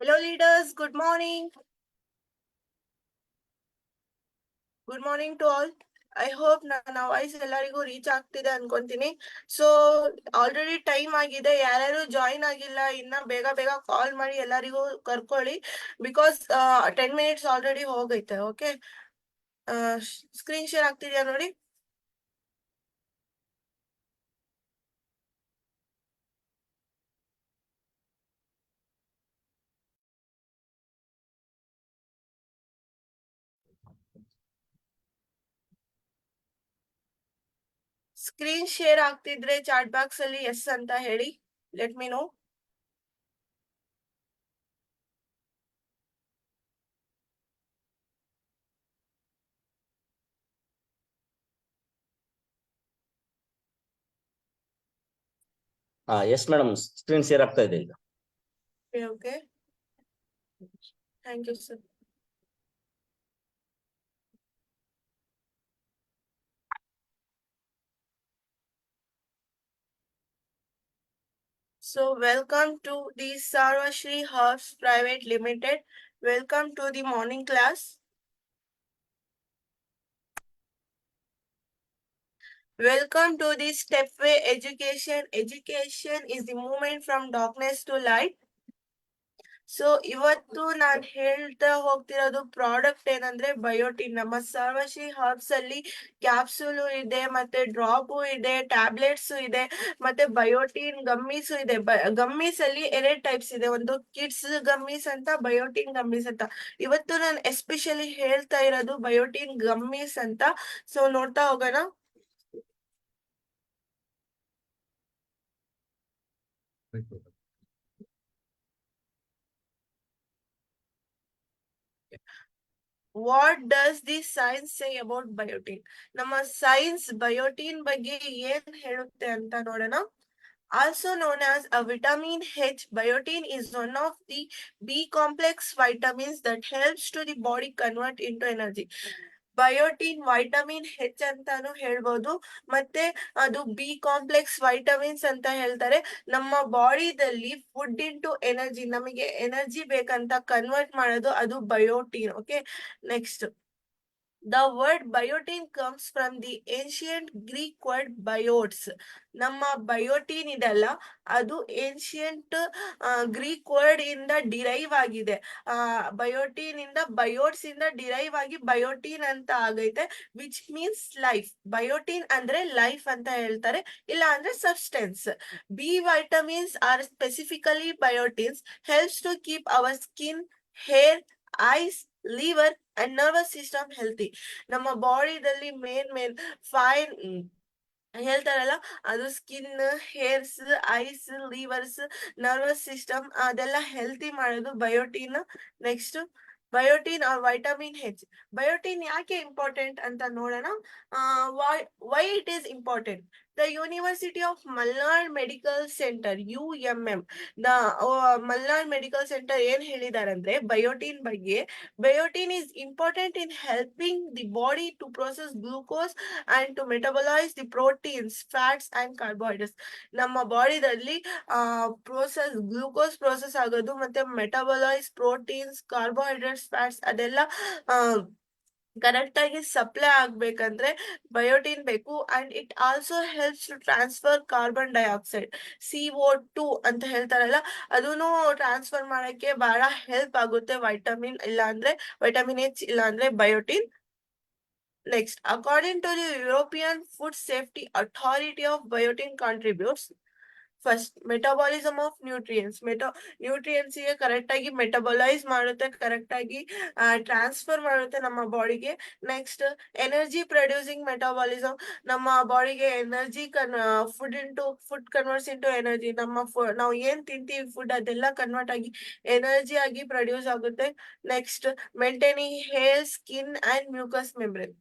Hello leaders, good morning. Good morning to all. I hope ನನ್ನ voice ಎಲ್ಲರಿಗೂ reach ಆಗ್ತಿದೆ ಅನ್ಕೊಂತೀನಿ. ಸೊ ಆಲ್ರೆಡಿ ಟೈಮ್ ಆಗಿದೆ, ಯಾರ್ಯಾರು ಜಾಯಿನ್ ಆಗಿಲ್ಲ ಇನ್ನ ಬೇಗ ಬೇಗ ಕಾಲ್ ಮಾಡಿ ಎಲ್ಲರಿಗೂ ಕರ್ಕೊಳ್ಳಿ. ಬಿಕಾಸ್ 10 minutes ಆಲ್ರೆಡಿ ಹೋಗೈತೆ. ಓಕೆ, ಸ್ಕ್ರೀನ್ ಶೇರ್ ಆಗ್ತಿದ್ಯಾ ನೋಡಿ. ಸ್ಕ್ರೀನ್ ಶೇರ್ ಆಗ್ತಿದ್ರೆ ಚಾಟ್ ಬಾಕ್ಸ್ ಅಲ್ಲಿ ಎಸ್ ಅಂತ ಹೇಳಿ, let me know. Yes madam, screen share ಆಗ್ತಾ ಇದೆ ಈಗ. Okay, thank you sir. So welcome to the Sarvashri Herbs Private Limited. Welcome to the morning class. Welcome to the Stepway Education. Education is the movement from darkness to light. So ಇವತ್ತು ನಾನು ಹೇಳ್ತಾ ಹೋಗ್ತಿರೋದು product ಏನಂದ್ರೆ biotin. ನಮ್ಮ ಸರ್ವಶ್ರೀ herbs ಅಲ್ಲಿ capsule ಇದೆ, ಮತ್ತೆ drop ಇದೆ, tablets ಇದೆ, ಮತ್ತೆ ಬಯೋಟಿನ್ ಗಮ್ಮೀಸ್ ಇದೆ. ಗಮ್ಮೀಸ್ ಅಲ್ಲಿ 2 ಟೈಪ್ಸ್ ಇದೆ, ಒಂದು ಕಿಡ್ಸ್ ಗಮ್ಮೀಸ್ ಅಂತ, ಬಯೋಟಿನ್ ಗಮ್ಮೀಸ್ ಅಂತ. ಇವತ್ತು ನಾನು ಎಸ್ಪೆಷಲಿ ಹೇಳ್ತಾ ಇರೋದು ಬಯೋಟಿನ್ ಗಮ್ಮೀಸ್ ಅಂತ. ಸೊ ನೋಡ್ತಾ ಹೋಗೋಣ. What does the science say about biotin? ನಮ್ಮ ಸೈನ್ಸ್ ಬಯೋಟಿನ್ ಬಗ್ಗೆ ಏನ್ ಹೇಳುತ್ತೆ ಅಂತ ನೋಡೋಣ. Also known as a vitamin H, biotin is one of the B complex vitamins that helps to the body convert into energy. Biotin vitamin H ಅಂತಾನು ಹೇಳ್ಬೋದು, ಮತ್ತೆ ಅದು ಬಿ ಕಾಂಪ್ಲೆಕ್ಸ್ ವೈಟಮಿನ್ಸ್ ಅಂತ ಹೇಳ್ತಾರೆ. ನಮ್ಮ ಬಾಡಿದಲ್ಲಿ ಫುಡ್ ಇಂಟು ಎನರ್ಜಿ, ನಮಗೆ energy ಬೇಕಂತ convert ಮಾಡೋದು ಅದು biotin. Okay, next. The word biotin comes from the ancient Greek word biotes. ನಮ್ಮ ಬಯೋಟಿನ್ ಇದೆಲ್ಲ ಅದು ಏನ್ಷಿಯಂಟ್ ಗ್ರೀಕ್ ವರ್ಡ್ ಇಂದ ಡಿರೈವ್ ಆಗಿದೆ. ಬಯೋಟಿನ್ ಇಂದ ಬಯೋಟ್ಸ್ ಇಂದ ಡಿರೈವ್ ಆಗಿ ಬಯೋಟಿನ್ ಅಂತ ಆಗೈತೆ, ವಿಚ್ ಮೀನ್ಸ್ ಲೈಫ್. ಬಯೋಟಿನ್ ಅಂದ್ರೆ ಲೈಫ್ ಅಂತ ಹೇಳ್ತಾರೆ, ಇಲ್ಲ ಅಂದ್ರೆ substance. B vitamins are specifically biotins, helps to keep our skin, hair, eyes, liver and nervous system healthy. ನಮ್ಮ ಬಾಡಿದಲ್ಲಿ ಮೇನ್ ಫೈನ್ ಹೇಳ್ತಾರಲ್ಲ, ಅದು skin, hairs, eyes, livers, nervous system ಅದೆಲ್ಲ ಹೆಲ್ತಿ ಮಾಡೋದು biotin. Next, biotin or vitamin H. Biotin ಯಾಕೆ important ಅಂತ ನೋಡೋಣ. Why it is important? The university of Malnad medical centre, UMM, the Malnad medical centre ಏನ್ ಹೇಳಿದಾರೆ ಅಂದ್ರೆ ಬಯೋಟಿನ್ ಬಗ್ಗೆ, biotin is important in helping the body to process glucose and to metabolize the proteins, fats and carbohydrates. ನಮ್ಮ ಬಾಡಿದಲ್ಲಿ glucose process ಆಗೋದು, ಮತ್ತೆ metabolise proteins, carbohydrates, fats ಅದೆಲ್ಲ correct ಆಗಿ supply ಆಗ್ಬೇಕಂದ್ರೆ ಬಯೋಟಿನ್ ಬೇಕು. And it also helps to transfer carbon dioxide, CO2 ಅಂತ ಹೇಳ್ತಾರಲ್ಲ, ಅದನ್ನು ಟ್ರಾನ್ಸ್ಫರ್ ಮಾಡಕ್ಕೆ ಬಹಳ ಹೆಲ್ಪ್ ಆಗುತ್ತೆ ವೈಟಮಿನ್, ಇಲ್ಲ ಅಂದ್ರೆ ವೈಟಮಿನ್ H, ಇಲ್ಲ ಅಂದ್ರೆ biotin. Next, according to the European Food Safety Authority of biotin contributes first metabolism of nutrients. Nutrients ಗೆ ಕರೆಕ್ಟ್ ಆಗಿ ಮೆಟಬಲೈಸ್ ಮಾಡುತ್ತೆ, ಕರೆಕ್ಟ್ ಆಗಿ ಟ್ರಾನ್ಸ್ಫರ್ ಮಾಡುತ್ತೆ ನಮ್ಮ ಬಾಡಿಗೆ. Next, energy producing metabolism. ನಮ್ಮ ಬಾಡಿಗೆ energy food converts into energy. ನಾವು ಏನ್ ತಿಂತೀವಿ ಫುಡ್ ಅದೆಲ್ಲ ಕನ್ವರ್ಟ್ ಆಗಿ ಎನರ್ಜಿ ಆಗಿ ಪ್ರೊಡ್ಯೂಸ್ ಆಗುತ್ತೆ. Next, maintaining hair, skin and mucus membrane.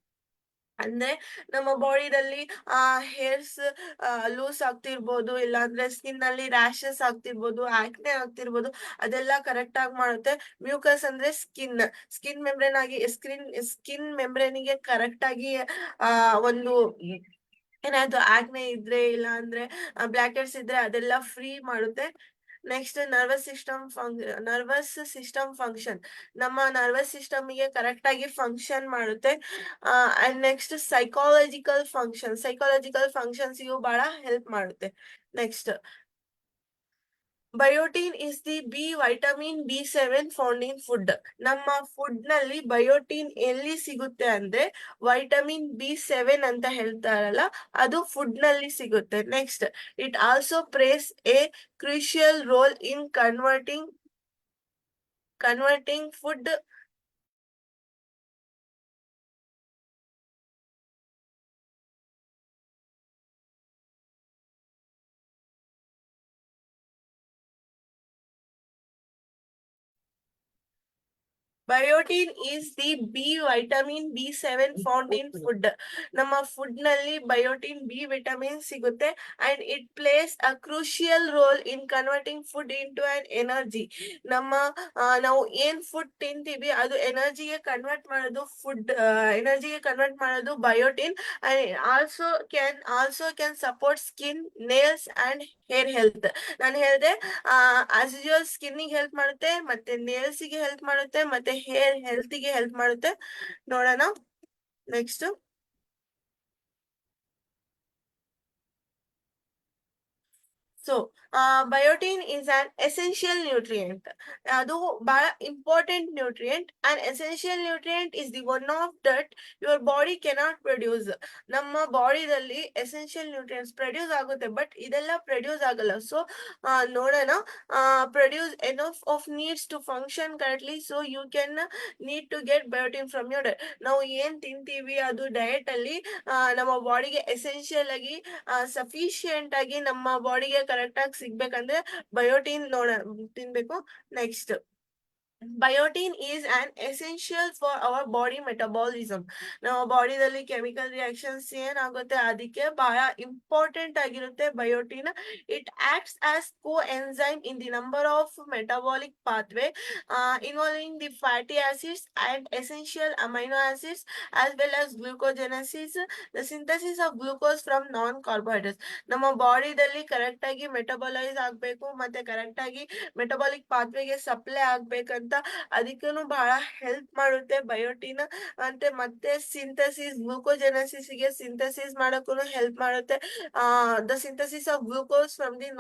ಅಂದ್ರೆ ನಮ್ಮ ಬಾಡಿದಲ್ಲಿ ಹೇರ್ಸ್ ಲೂಸ್ ಆಗ್ತಿರ್ಬೋದು, ಇಲ್ಲಾಂದ್ರೆ ಸ್ಕಿನ್ ಅಲ್ಲಿ ರ್ಯಾಶಸ್ ಆಗ್ತಿರ್ಬೋದು, ಆಕ್ನೆ ಆಗ್ತಿರ್ಬೋದು, ಅದೆಲ್ಲ ಕರೆಕ್ಟ್ ಆಗಿ ಮಾಡುತ್ತೆ. ಮ್ಯೂಕಸ್ ಅಂದ್ರೆ ಸ್ಕಿನ್ ಮೆಂಬ್ರೇನ್ ಆಗಿ, ಸ್ಕಿನ್ ಮೆಂಬ್ರೇನಿಗೆ ಕರೆಕ್ಟ್ ಆಗಿ ಒಂದು ಏನಾದ್ರು ಆಕ್ನೆ ಇದ್ರೆ, ಇಲ್ಲ ಅಂದ್ರೆ ಬ್ಲ್ಯಾಕ್ ಹೆಡ್ಸ್ ಇದ್ರೆ ಅದೆಲ್ಲ ಫ್ರೀ ಮಾಡುತ್ತೆ. ನೆಕ್ಸ್ಟ್ ನರ್ವಸ್ ಸಿಸ್ಟಮ್ ಫಂಕ್ಷನ್, ನಮ್ಮ ನರ್ವಸ್ ಸಿಸ್ಟಮ್ ಗೆ ಕರೆಕ್ಟ್ ಆಗಿ ಫಂಕ್ಷನ್ ಮಾಡುತ್ತೆ. ಅಂಡ್ ನೆಕ್ಸ್ಟ್ ಸೈಕಾಲಜಿಕಲ್ ಫಂಕ್ಷನ್ಸ್ ಇವು ಬಹಳ ಹೆಲ್ಪ್ ಮಾಡುತ್ತೆ. Next biotin is the vitamin B7 found in food. ನಮ್ಮ ಫುಡ್ ನಲ್ಲಿ ಬಯೋಟಿನ್ ಎಲ್ಲಿ ಸಿಗುತ್ತೆ ಅಂದ್ರೆ ವಿಟಮಿನ್ B7 ಅಂತ ಹೇಳ್ತಾರಲ್ಲ, ಅದು ಫುಡ್ ನಲ್ಲಿ ಸಿಗುತ್ತೆ. Next it also place A crucial role in converting food biotin is the vitamin B7 found in food. ನಮ್ಮ ಫುಡ್ ನಲ್ಲಿ ಬಯೋಟಿನ್ ವಿಟಮಿನ್ ಸಿಗುತ್ತೆ and it place a crucial role in converting food into an energy. ನಾವು ಏನ್ food ತಿಂತೀವಿ ಅದು ಎನರ್ಜಿಗೆ convert ಮಾಡೋದು biotin. And also can support skin, nails and hair health. ನಾನು ಹೇಳಿದೆ ಆಸ್ ಯೂಶುವಲ್ ಸ್ಕಿನ್ನಿಗೆ ಹೆಲ್ಪ್ ಮಾಡುತ್ತೆ, ಮತ್ತೆ ನೇಲ್ಸ್ಗೆ ಹೆಲ್ಪ್ ಮಾಡುತ್ತೆ, ಮತ್ತೆ ಹೇರ್ ಹೆಲ್ತ್ಗೆ ಹೆಲ್ಪ್ ಮಾಡುತ್ತೆ. ನೋಡೋಣ next. So biotin is an essential nutrient. ಅದು ಬಹಳ important nutrient. And essential nutrient is the one of that your body cannot produce. ನಮ್ಮ ಬಾಡಿದಲ್ಲಿ ಎಸೆನ್ಷಿಯಲ್ ನ್ಯೂಟ್ರಿಯೆಂಟ್ಸ್ ಪ್ರೊಡ್ಯೂಸ್ ಆಗುತ್ತೆ, ಬಟ್ ಇದೆಲ್ಲ ಪ್ರೊಡ್ಯೂಸ್ ಆಗಲ್ಲ. ಸೊ ನೋಡೋಣ, produce enough of needs to function correctly. So you can need to get biotin from your diet. ನಾವು ಏನ್ ತಿಂತೀವಿ ಅದು ಡಯಟ್ ಅಲ್ಲಿ ನಮ್ಮ ಬಾಡಿಗೆ ಎಸೆನ್ಷಿಯಲ್ ಆಗಿ ಸಫಿಶಿಯಂಟ್ ಆಗಿ ನಮ್ಮ ಬಾಡಿಗೆ ಕರೆಕ್ಟ್ ಆಗಿ ಸಿಗ್ಬೇಕಂದ್ರೆ ಬಯೋಟಿನ್ ತಿನ್ಬೇಕು. Next biotin is an essential for our body metabolism. ನಮ್ಮ ಬಾಡಿದಲ್ಲಿ ಕೆಮಿಕಲ್ ರಿಯಾಕ್ಷನ್ಸ್ ಏನಾಗುತ್ತೆ ಅದಕ್ಕೆ ಬಹಳ ಇಂಪಾರ್ಟೆಂಟ್ ಆಗಿರುತ್ತೆ biotin. It acts as coenzyme in the number of metabolic pathway involving the fatty acids and essential amino acids as well as glucogenesis, the synthesis of glucose from non carbohydrates. ನಮ್ಮ ಬಾಡಿದಲ್ಲಿ correct ಆಗಿ metabolise ಆಗ್ಬೇಕು, ಮತ್ತೆ correct ಆಗಿ metabolic ಪಾತ್ವೆಗೆ supply ಆಗ್ಬೇಕಂತ ಅದಕ್ಕೂ ಬಹಳ help ಮಾಡುತ್ತೆ ಬಯೋಟಿನ್. ಮತ್ತೆ ಗ್ಲೂಕೋಜೆನಸಿಸ್ ಸಿಂಥಸಿಸ್ ಮಾಡಕ್ಕೂ ಹೆಲ್ಪ್ ಮಾಡುತ್ತೆ. The synthesis of glucose from the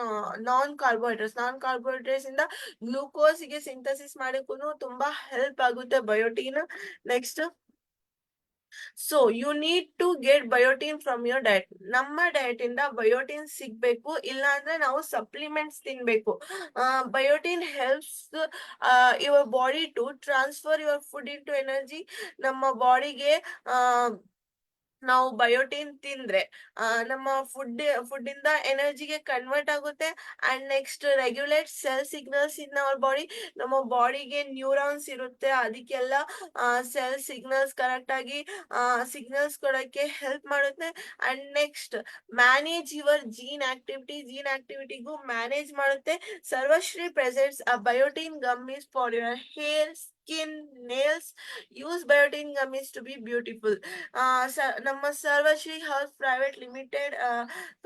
non carbohydrates ಇಂದ ಗ್ಲೂಕೋಸ್ ಗೆ ಸಿಂಥಸಿಸ್ ಮಾಡಕ್ಕೂ ತುಂಬಾ ಹೆಲ್ಪ್ ಆಗುತ್ತೆ biotin. Next so you need to get biotin from your diet. ನಮ್ಮ ಡಯಟ್ ಇಂದ ಬಯೋಟಿನ್ ಸಿಗ್ಬೇಕು, ಇಲ್ಲ ಅಂದ್ರೆ ನಾವು ಸಪ್ಲಿಮೆಂಟ್ಸ್ ತಿನ್ಬೇಕು. Biotin helps your body to transfer your food in to energy. ನಮ್ಮ ಬಾಡಿಗೆ ನಾವು ಬಯೋಟಿನ್ ತಿಂದ್ರೆ ನಮ್ಮ ಫುಡ್ ಇಂದ ಎನರ್ಜಿಗೆ ಕನ್ವರ್ಟ್ ಆಗುತ್ತೆ. And next regulate cell signals in our body. ನಮ್ಮ ಬಾಡಿಗೆ ನ್ಯೂರಾನ್ಸ್ ಇರುತ್ತೆ, ಅದಕ್ಕೆಲ್ಲ ಸೆಲ್ ಸಿಗ್ನಲ್ಸ್ ಕರೆಕ್ಟ್ ಆಗಿ ಸಿಗ್ನಲ್ಸ್ ಕೊಡಕ್ಕೆ ಹೆಲ್ಪ್ ಮಾಡುತ್ತೆ. And next manage your gene ಆಕ್ಟಿವಿಟಿಗೂ ಮ್ಯಾನೇಜ್ ಮಾಡುತ್ತೆ. Sarvashree presents a biotin gummies for your hair, skin, nails. Use biotin gummies to be beautiful. ನಮ್ಮ ಸರ್ವಶ್ರೀ ಹರ್ಬ್ ಪ್ರೈವೇಟ್ ಲಿಮಿಟೆಡ್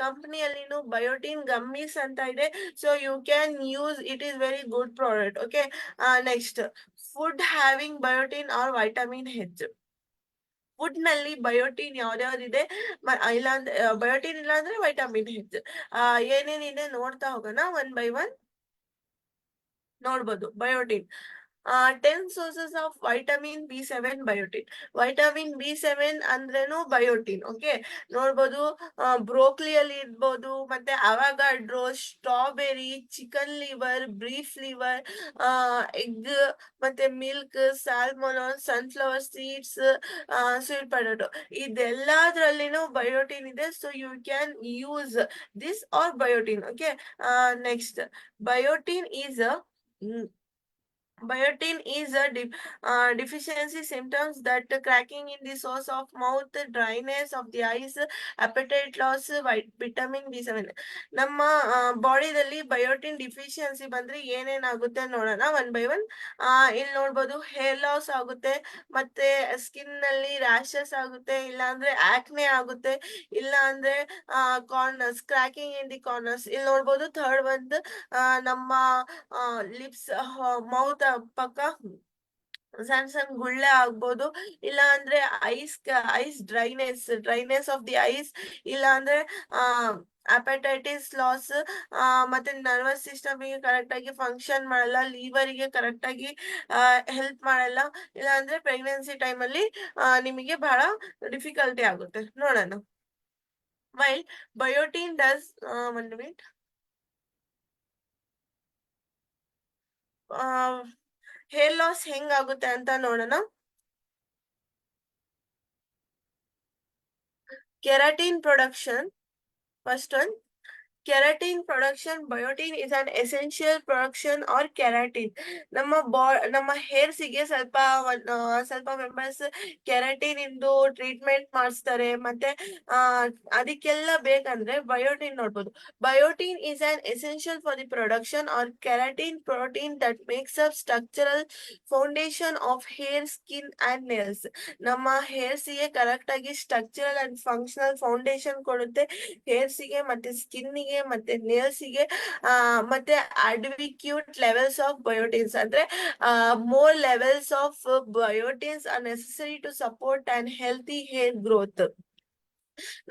ಕಂಪನಿಯಲ್ಲಿನೂ ಬಯೋಟಿನ್ ಗಮ್ಮೀಸ್ ಅಂತ ಇದೆ. So you can use it, is very good product. Okay, next food having biotin or vitamin H. Food ನಲ್ಲಿ biotin ಯಾವ್ದಾವ್ದಿದೆ, ಇಲ್ಲಾಂದ್ರೆ biotin ಇಲ್ಲ ಅಂದ್ರೆ vitamin H. ಏನೇನಿದೆ ನೋಡ್ತಾ ಹೋಗೋಣ ಒನ್ ಬೈ ಒನ್. ನೋಡ್ಬೋದು biotin 10 sources of vitamin B7 biotin. Vitamin B7 ಅಂದ್ರೇನು ಬಯೋಟಿನ್. ಓಕೆ, ನೋಡ್ಬೋದು ಬ್ರೋಕ್ಲಿಯಲ್ಲಿ ಇರ್ಬೋದು, ಮತ್ತೆ ಅವಾಗಾಡ್ರೋ, ಸ್ಟ್ರಾಬೆರಿ, ಚಿಕನ್ ಲಿವರ್, ಬ್ರೀಫ್ ಲಿವರ್, ಎಗ್, ಮತ್ತೆ milk, salmon, sunflower seeds, sweet potato, ಇದೆಲ್ಲದ್ರಲ್ಲಿನೂ ಬಯೋಟಿನ್ ಇದೆ. So you can use this or biotin. Okay, next biotin is Biotin is a deficiency symptoms that cracking in the source of mouth, dryness of the eyes, appetite loss, vitamin B7. ನಮ್ಮ ಬಾಡಿದಲ್ಲಿ biotin deficiency ಬಂದ್ರೆ ಏನೇನಾಗುತ್ತೆ ನೋಡೋಣ one by one. ಇಲ್ಲಿ ನೋಡ್ಬೋದು hair loss ಆಗುತ್ತೆ, ಮತ್ತೆ skin ನಲ್ಲಿ rashes ಆಗುತ್ತೆ, ಇಲ್ಲ ಅಂದ್ರೆ ಆಕ್ನೆ ಆಗುತ್ತೆ, ಇಲ್ಲ ಅಂದ್ರೆ corners cracking in the corners. ಇಲ್ಲಿ ನೋಡ್ಬೋದು ಥರ್ಡ್ ಒಂದು ನಮ್ಮ ಲಿಪ್ಸ್ ಮೌತ್ ಪಕ್ಕ ಸಣ್ಣ ಸಣ್ಣ ಗುಳ್ಳೆ ಆಗ್ಬೋದು, ಇಲ್ಲ ಅಂದ್ರೆ ಡ್ರೈನೆಸ್ ಆಫ್ ದಿ ಐಸ್, ಇಲ್ಲ ಅಂದ್ರೆ ಅಪಟೈಟಿಸ್ ಲಾಸ್, ಮತ್ತೆ ನರ್ವಸ್ ಸಿಸ್ಟಮ್ ಗೆ ಕರೆಕ್ಟ್ ಆಗಿ ಫಂಕ್ಷನ್ ಮಾಡಲ್ಲ, ಲಿವರ್ ಗೆ ಕರೆಕ್ಟ್ ಆಗಿ ಹೆಲ್ಪ್ ಮಾಡಲ್ಲ, ಇಲ್ಲ ಅಂದ್ರೆ ಪ್ರೆಗ್ನೆನ್ಸಿ ಟೈಮ್ ಅಲ್ಲಿ ನಿಮಗೆ ಬಹಳ ಡಿಫಿಕಲ್ಟಿ ಆಗುತ್ತೆ. ನೋಡೋಣ. While biotin does one minute. Hair loss ಹೆಂಗಾಗುತ್ತೆ ಅಂತ ನೋಡೋಣ. Keratin production, first one. Keratin production, biotin is an essential production or keratin. ನಮ್ಮ ಹೇರ್ಸಿಗೆ ಸ್ವಲ್ಪ ಮೆಂಬರ್ಸ್ ಕೆರಾಟಿನ್ ಇಂದು ಟ್ರೀಟ್ಮೆಂಟ್ ಮಾಡಿಸ್ತಾರೆ. ಮತ್ತೆ ಅದಕ್ಕೆಲ್ಲ ಬೇಕಂದ್ರೆ ಬಯೋಟಿನ್ ನೋಡ್ಬೋದು. Biotin is an essential for the production or keratin protein that makes up structural foundation of hair, skin and nails. ನಮ್ಮ ಹೇರ್ಸಿಗೆ ಕರೆಕ್ಟ್ ಆಗಿ ಸ್ಟ್ರಕ್ಚರಲ್ ಅಂಡ್ ಫಂಕ್ಷನಲ್ ಫೌಂಡೇಶನ್ ಕೊಡುತ್ತೆ, ಹೇರ್ಸಿಗೆ ಮತ್ತೆ ಸ್ಕಿನ್ನಿಗೆ ಮತ್ತೆ ನೇಲ್ಸಿಗೆ. ಮತ್ತೆ ಅಡ್ವಿಕ್ಯೂಟ್ ಲೆವೆಲ್ಸ್ ಆಫ್ ಬಯೋಟಿನ್ಸ್ ಅಂದ್ರೆ more levels of biotins are necessary to support and healthy hair growth.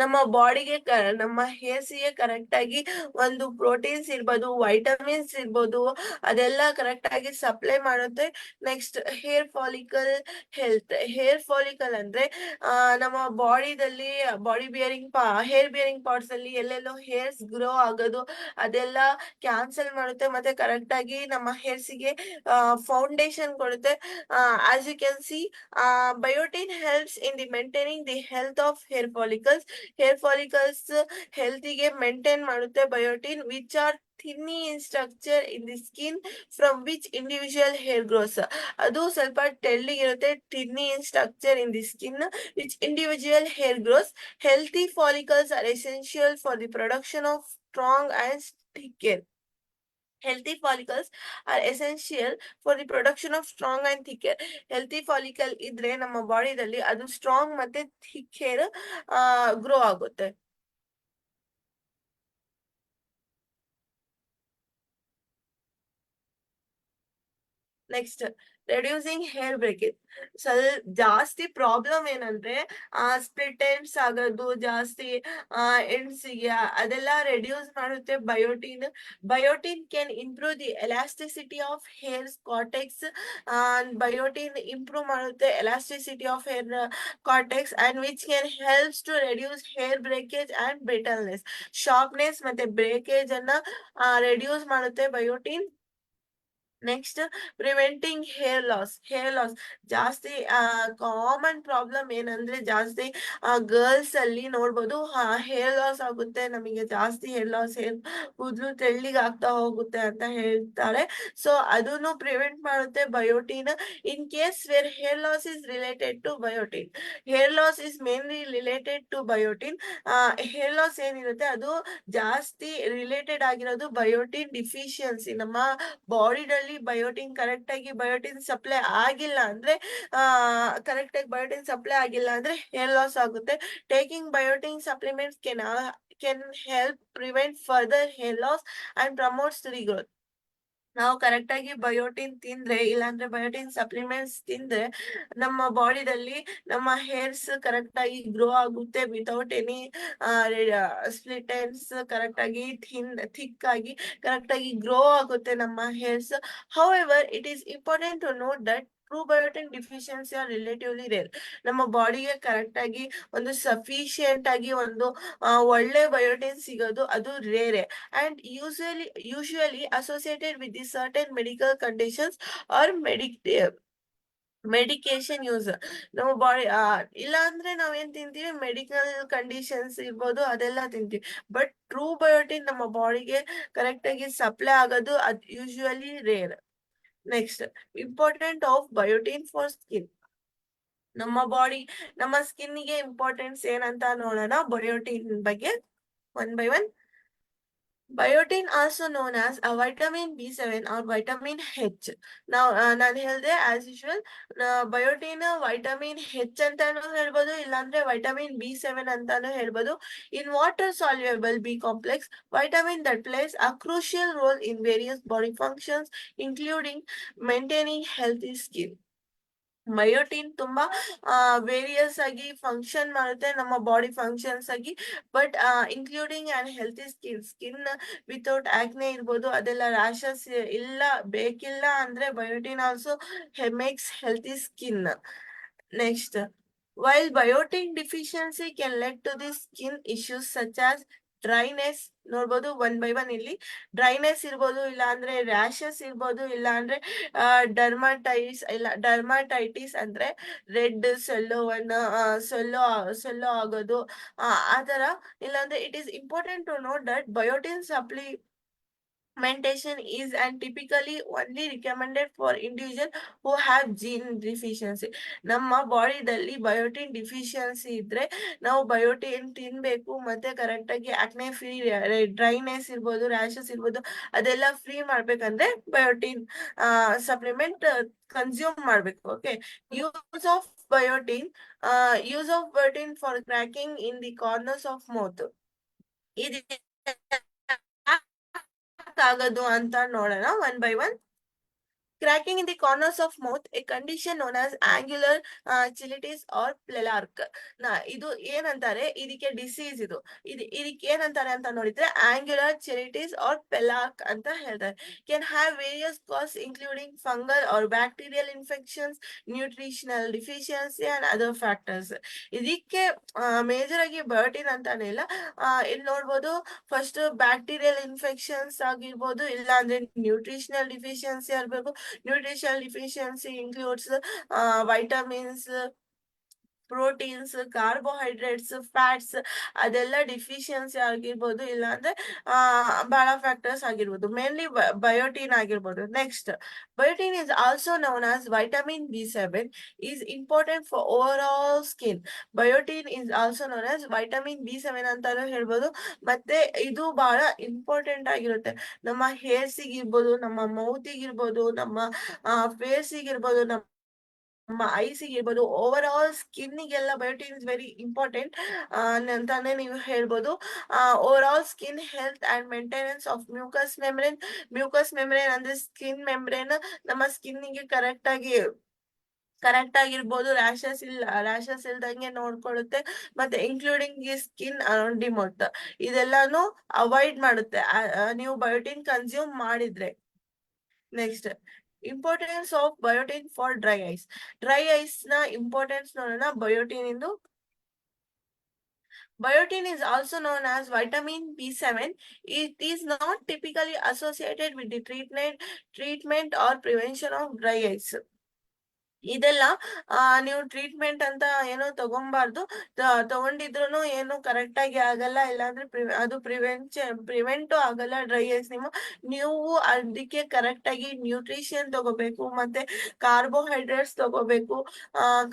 ನಮ್ಮ ಬಾಡಿಗೆ ನಮ್ಮ ಹೇರ್ಸಿಗೆ ಕರೆಕ್ಟ್ ಆಗಿ ಒಂದು ಪ್ರೋಟೀನ್ಸ್ ಇರ್ಬೋದು, ವೈಟಮಿನ್ಸ್ ಇರ್ಬೋದು, ಅದೆಲ್ಲ ಕರೆಕ್ಟ್ ಆಗಿ ಸಪ್ಲೈ ಮಾಡುತ್ತೆ. Next hair follicle health. Hair follicle ಅಂದ್ರೆ ನಮ್ಮ ಬಾಡಿದಲ್ಲಿ ಹೇರ್ ಬಿಯರಿಂಗ್ ಪಾರ್ಟ್ಸ್ ಅಲ್ಲಿ ಎಲ್ಲೆಲ್ಲೋ ಹೇರ್ಸ್ ಗ್ರೋ ಆಗೋದು ಅದೆಲ್ಲ ಕ್ಯಾನ್ಸಲ್ ಮಾಡುತ್ತೆ, ಮತ್ತೆ ಕರೆಕ್ಟ್ ಆಗಿ ನಮ್ಮ ಹೇರ್ಸಿಗೆ ಫೌಂಡೇಶನ್ ಕೊಡುತ್ತೆ. As you can see, biotin helps in the maintaining the health of hair follicles. Hair follicles ಹೆಲ್ತಿಗೆ ಮೇಂಟೈನ್ ಮಾಡುತ್ತೆ biotin, which are tiny in structure in the skin from which individual hair grows. ಅದು ಸ್ವಲ್ಪ ತೆಳ್ಳಗಿರುತ್ತೆ, tiny in structure in the skin which individual hair grows. Healthy follicles are essential for the production of strong and thick hair. Healthy follicles are essential for the production of strong and thick hair. Healthy follicle ಇದ್ರೆ ನಮ್ಮ ಬಾಡಿದಲ್ಲಿ ಅದು strong ಮತ್ತೆ thick hair grow ಆಗುತ್ತೆ. Next, reducing hair breakage. ಜಾಸ್ತಿ problem ಏನಂದ್ರೆ split ends ಆಗೋದು, ಜಾಸ್ತಿ ಎಂಡ್ಸಿಗೆ ಅದೆಲ್ಲ ರೆಡ್ಯೂಸ್ ಮಾಡುತ್ತೆ biotin. Biotin can improve the elasticity of hair cortex. Biotin improve ಮಾಡುತ್ತೆ elasticity of hair cortex and which can helps to reduce hair breakage and brittleness. Sharpness ಮತ್ತೆ breakage ಅನ್ನ reduce ಮಾಡುತ್ತೆ biotin. Next, preventing hair loss ಜಾಸ್ತಿ common problem ಏನಂದ್ರೆ ಜಾಸ್ತಿ girls ಅಲ್ಲಿ ನೋಡ್ಬೋದು hair loss ಆಗುತ್ತೆ, ನಮಗೆ ಜಾಸ್ತಿ ಹೇರ್ ಲಾಸ್, ಕೂದಲು ತೆಳ್ಳಿಗೆ ಆಗ್ತಾ ಹೋಗುತ್ತೆ ಅಂತ ಹೇಳ್ತಾರೆ. ಸೊ ಅದನ್ನು ಪ್ರಿವೆಂಟ್ ಮಾಡುತ್ತೆ biotin. In case where hair loss is related to biotin, hair loss is mainly related to biotin. Hair loss ಏನಿರುತ್ತೆ ಅದು ಜಾಸ್ತಿ ರಿಲೇಟೆಡ್ ಆಗಿರೋದು ಬಯೋಟಿನ್ ಡಿಫಿಷಿಯನ್ಸಿ. ನಮ್ಮ ಬಾಡಿನಲ್ಲಿ ಬಯೋಟಿನ್ ಸಪ್ಲೈ ಆಗಿಲ್ಲ ಅಂದ್ರೆ ಹೇರ್ ಲಾಸ್ ಆಗುತ್ತೆ. Taking biotin supplements can help prevent further hair loss and promotes regrowth. ನಾವು correct ಆಗಿ ಬಯೋಟಿನ್ ತಿಂದ್ರೆ, ಇಲ್ಲಾಂದ್ರೆ ಬಯೋಟಿನ್ ಸಪ್ಲಿಮೆಂಟ್ಸ್ ತಿಂದ್ರೆ ನಮ್ಮ ಬಾಡಿದಲ್ಲಿ ನಮ್ಮ ಹೇರ್ಸ್ ಕರೆಕ್ಟ್ ಆಗಿ ಗ್ರೋ ಆಗುತ್ತೆ without any split ends. Correct ಆಗಿ ಥಿಕ್ ಆಗಿ ಕರೆಕ್ಟ್ ಆಗಿ ಗ್ರೋ ಆಗುತ್ತೆ ನಮ್ಮ hairs. However, it is important to note that true biotin deficiency are relatively rare. ನಮ್ಮ ಬಾಡಿಗೆ ಕರೆಕ್ಟ್ ಆಗಿ ಒಂದು ಸಫಿಶಿಯಂಟ್ ಆಗಿ ಒಂದು ಒಳ್ಳೆ ಬಯೋಟಿನ್ ಸಿಗೋದು ಅದು ರೇರೆ and usually associated with the certain medical conditions or medication use. ನಮ್ಮ ಬಾಡಿ ಇಲ್ಲ ಅಂದ್ರೆ ನಾವೇನ್ ತಿಂತೀವಿ, ಮೆಡಿಕಲ್ ಕಂಡೀಷನ್ಸ್ ಇರ್ಬೋದು ಅದೆಲ್ಲ ತಿಂತೀವಿ. ಬಟ್ ಟ್ರೂ ಬಯೋಟಿನ್ ನಮ್ಮ ಬಾಡಿಗೆ ಕರೆಕ್ಟ್ ಆಗಿ ಸಪ್ಲೈ ಆಗೋದು ಅದು usually rare. Next important of biotin for skin. ನಮ್ಮ ಸ್ಕಿನ್ಗೆ ಇಂಪಾರ್ಟೆನ್ಸ್ ಏನಂತ ನೋಡೋಣ ಬಯೋಟಿನ್ ಬಗ್ಗೆ one by one. Biotin also known as vitamin B7 or vitamin H. ನಾನು ಹೇಳ್ದೆ as usual biotin vitamin H ಅಂತಾನು ಹೇಳ್ಬೋದು, ಇಲ್ಲಾಂದ್ರೆ ವೈಟಮಿನ್ B7 ಅಂತಾನು ಹೇಳ್ಬೋದು. In water soluble B complex vitamin that plays a crucial role in various body functions including maintaining healthy skin. Biotin ತುಂಬಾ various ಆಗಿ function ಮಾಡುತ್ತೆ ನಮ್ಮ ಬಾಡಿ ಫಂಕ್ಷನ್ಸ್ ಆಗಿ, but including and healthy skin without ಆಕ್ನೆ ಇರ್ಬೋದು, ಅದೆಲ್ಲ rashes ಇಲ್ಲ ಬೇಕಿಲ್ಲ ಅಂದ್ರೆ biotin also makes healthy skin. Next, while biotin deficiency can lead to the skin issues such as dryness ನೋಡ್ಬೋದು ಒನ್ ಬೈ ಒನ್. ಇಲ್ಲಿ ಡ್ರೈನೆಸ್ ಇರ್ಬೋದು, ಇಲ್ಲ ಅಂದ್ರೆ ರ್ಯಾಷಸ್ ಇರ್ಬೋದು, ಇಲ್ಲ ಅಂದ್ರೆ ಡರ್ಮಾಟೈಟಿಸ್ ಅಂದ್ರೆ ರೆಡ್ ಸೊಲ್ಲೋ ಆಗೋದು, ಆ ತರ. ಇಲ್ಲಾಂದ್ರೆ it is important to note that biotin supplementation is and typically only recommended for individuals who have gene deficiency. ನಮ್ಮ ಬಾಡಿದಲ್ಲಿ ಬಯೋಟಿನ್ ಡಿಫಿಷಿಯನ್ಸಿ ಇದ್ರೆ ನಾವು ಬಯೋಟಿನ್ ತಿನ್ಬೇಕು, ಮತ್ತೆ ಕರೆಕ್ಟ್ ಆಗಿ ಆಕ್ನೆ ಫ್ರೀ, ಡ್ರೈನೆಸ್ ಇರ್ಬೋದು, ರ್ಯಾಷಸ್ ಇರ್ಬೋದು, ಅದೆಲ್ಲ ಫ್ರೀ ಮಾಡ್ಬೇಕಂದ್ರೆ ಬಯೋಟಿನ್ ಸಪ್ಲಿಮೆಂಟ್ ಕನ್ಸ್ಯೂಮ್ ಮಾಡ್ಬೇಕು. Okay, use of biotin use of biotin for cracking in the corners of mouth. ಇದು ಆಗೋದು ಅಂತ ನೋಡೋಣ one by one. Cracking in the corners of mouth, a condition known as angular cheilitis or ಪ್ಲೆಲಾರ್ಕ್. ಇದು ಏನಂತಾರೆ, ಇದಕ್ಕೆ disease ಇದಕ್ಕೆ ಏನಂತಾರೆ ಅಂತ ನೋಡಿದ್ರೆ ಆಂಗ್ಯುಲರ್ ಚೆಲಿಟಿಸ್ ಆರ್ ಪೆಲಾರ್ಕ್ ಅಂತ ಹೇಳ್ತಾರೆ. Can have various causes including fungal or bacterial infections, nutritional deficiency and other factors. ಇದಕ್ಕೆ ಮೇಜರ್ ಆಗಿ ಬಯೋಟಿನ್ ಅಂತಾನೆ ಇಲ್ಲ, ಇಲ್ಲಿ ನೋಡ್ಬೋದು ಫಸ್ಟ್ ಬ್ಯಾಕ್ಟೀರಿಯಲ್ ಇನ್ಫೆಕ್ಷನ್ಸ್ ಆಗಿರ್ಬೋದು, ಇಲ್ಲ ಅಂದ್ರೆ ನ್ಯೂಟ್ರಿಷನಲ್ ಡಿಫಿಷಿಯನ್ಸಿ ಆಗಿರ್ಬೇಕು. Nutritional deficiency includes vitamins, proteins, carbohydrates, fats, ಅದೆಲ್ಲ ಡಿಫಿಷಿಯನ್ಸಿ ಆಗಿರ್ಬೋದು, ಇಲ್ಲಾಂದ್ರೆ ಬಹಳ ಫ್ಯಾಕ್ಟರ್ಸ್ ಆಗಿರ್ಬೋದು, ಮೇನ್ಲಿ ಬಯೋಟಿನ್ ಆಗಿರ್ಬೋದು. Next, biotin is also known as vitamin B7 is important for over all skin. Biotin is also known as vitamin B7 ಅಂತಾನು ಹೇಳ್ಬೋದು, ಮತ್ತೆ ಇದು ಬಹಳ ಇಂಪಾರ್ಟೆಂಟ್ ಆಗಿರುತ್ತೆ ನಮ್ಮ ಹೇರ್ಸಿಗಿರ್ಬೋದು, ನಮ್ಮ ಮೌತಿಗಿರ್ಬೋದು, ನಮ್ಮ ಫೇಸಿಗಿರ್ಬೋದು, ನಮ್ಮ ಐಸಿಗೆ ಇರ್ಬೋದು, ಓವರ್ ಆಲ್ ಸ್ಕಿನ್ನಿಗೆಲ್ಲ ಬಯೋಟಿನ್ ಇಸ್ ವೆರಿ ಇಂಪಾರ್ಟೆಂಟ್ ಅಂತಾನೆ ನೀವು ಹೇಳ್ಬೋದು. Overall skin health and maintenance of mucus membrane ಅಂದ್ರೆ ಸ್ಕಿನ್ ಮೆಮ್ರೇನ್ ನಮ್ಮ ಸ್ಕಿನ್ನಿಗೆ ಕರೆಕ್ಟ್ ಆಗಿರ್ಬೋದು, ರ್ಯಾಷಸ್ ಇಲ್ದಂಗೆ ನೋಡ್ಕೊಳ್ಳುತ್ತೆ, ಮತ್ತೆ ಇನ್ಕ್ಲೂಡಿಂಗ್ ಈ ಸ್ಕಿನ್ ಅರೌಂಡ್ ದಿ ಮೌತ್, ಇದೆಲ್ಲಾನು ಅವಾಯ್ಡ್ ಮಾಡುತ್ತೆ ನೀವು ಬಯೋಟಿನ್ ಕನ್ಸ್ಯೂಮ್ ಮಾಡಿದ್ರೆ. Next, importance of biotin for dry eyes. Dry eyes ನ ಇಂಪಾರ್ಟೆನ್ಸ್ ನೋಡೋಣ ಬಯೋಟಿನ್ ಇಂದು. Biotin is also known as vitamin B7. It is not typically associated with the treatment or prevention of dry eyes. ಇದೆಲ್ಲ ನೀವು treatment ಅಂತ ಏನೋ ತಗೊಂಬಾರ್ದು, ತಗೊಂಡಿದ್ರು ಏನು correct ಆಗಿ ಆಗಲ್ಲ, ಇಲ್ಲಾಂದ್ರೆ ಅದು ಪ್ರಿವೆಂಟ್ ಆಗಲ್ಲ ಡ್ರೈ ಐಸ್. ನೀವು ಅದಕ್ಕೆ ಕರೆಕ್ಟ್ ಆಗಿ ನ್ಯೂಟ್ರಿಷನ್ ತಗೋಬೇಕು, ಮತ್ತೆ ಕಾರ್ಬೋಹೈಡ್ರೇಟ್ಸ್ ತಗೋಬೇಕು,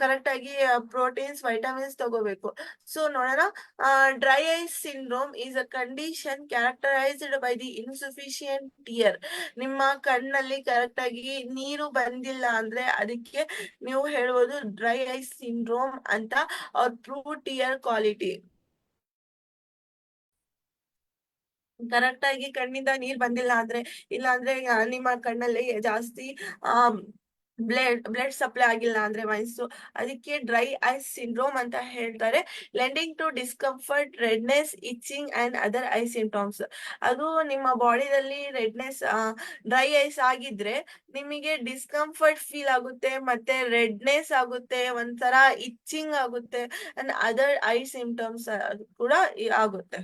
ಕರೆಕ್ಟ್ ಆಗಿ ಪ್ರೋಟೀನ್ಸ್, ವೈಟಮಿನ್ಸ್ ತಗೋಬೇಕು. ಸೊ ನೋಡೋಣ, dry eyes syndrome is a condition characterized by the insufficient tear. ನಿಮ್ಮ ಕಣ್ಣಲ್ಲಿ ಕರೆಕ್ಟ್ ಆಗಿ ನೀರು ಬಂದಿಲ್ಲ ಅಂದ್ರೆ ಅದಕ್ಕೆ ನೀವು ಹೇಳ್ಬೋದು ಡ್ರೈ ಐಸ್ ಸಿಂಡ್ರೋಮ್ ಅಂತ. ಅವ್ರ ಟ್ರೂ ಟಿಯರ್ ಕ್ವಾಲಿಟಿ ಕರೆಕ್ಟ್ ಆಗಿ ಕಣ್ಣಿಂದ ನೀರ್ ಬಂದಿಲ್ಲ ಅಂದ್ರೆ, ಇಲ್ಲ ಅಂದ್ರೆ ನಿಮ್ಮ ಕಣ್ಣಲ್ಲಿ ಜಾಸ್ತಿ ಬ್ಲಡ್ ಸಪ್ಲೈ ಆಗಿಲ್ಲ ಅಂದ್ರೆ ವಯಸ್ಸು, ಅದಕ್ಕೆ ಡ್ರೈ ಐಸ್ ಸಿಂಡ್ರೋಮ್ ಅಂತ ಹೇಳ್ತಾರೆ. Leading to discomfort, redness, itching and other eye symptoms. ಅದು ನಿಮ್ಮ ಬಾಡಿದಲ್ಲಿ ರೆಡ್ನೆಸ್, ಡ್ರೈ ಐಸ್ ಆಗಿದ್ರೆ ನಿಮಗೆ ಡಿಸ್ಕಂಫರ್ಟ್ ಫೀಲ್ ಆಗುತ್ತೆ, ಮತ್ತೆ ರೆಡ್ನೆಸ್ ಆಗುತ್ತೆ, ಒಂಥರ ಇಚ್ಚಿಂಗ್ ಆಗುತ್ತೆ, ಅಂಡ್ ಅದರ್ ಐ ಸಿಂಪ್ಟಮ್ಸ್ ಕೂಡ ಆಗುತ್ತೆ.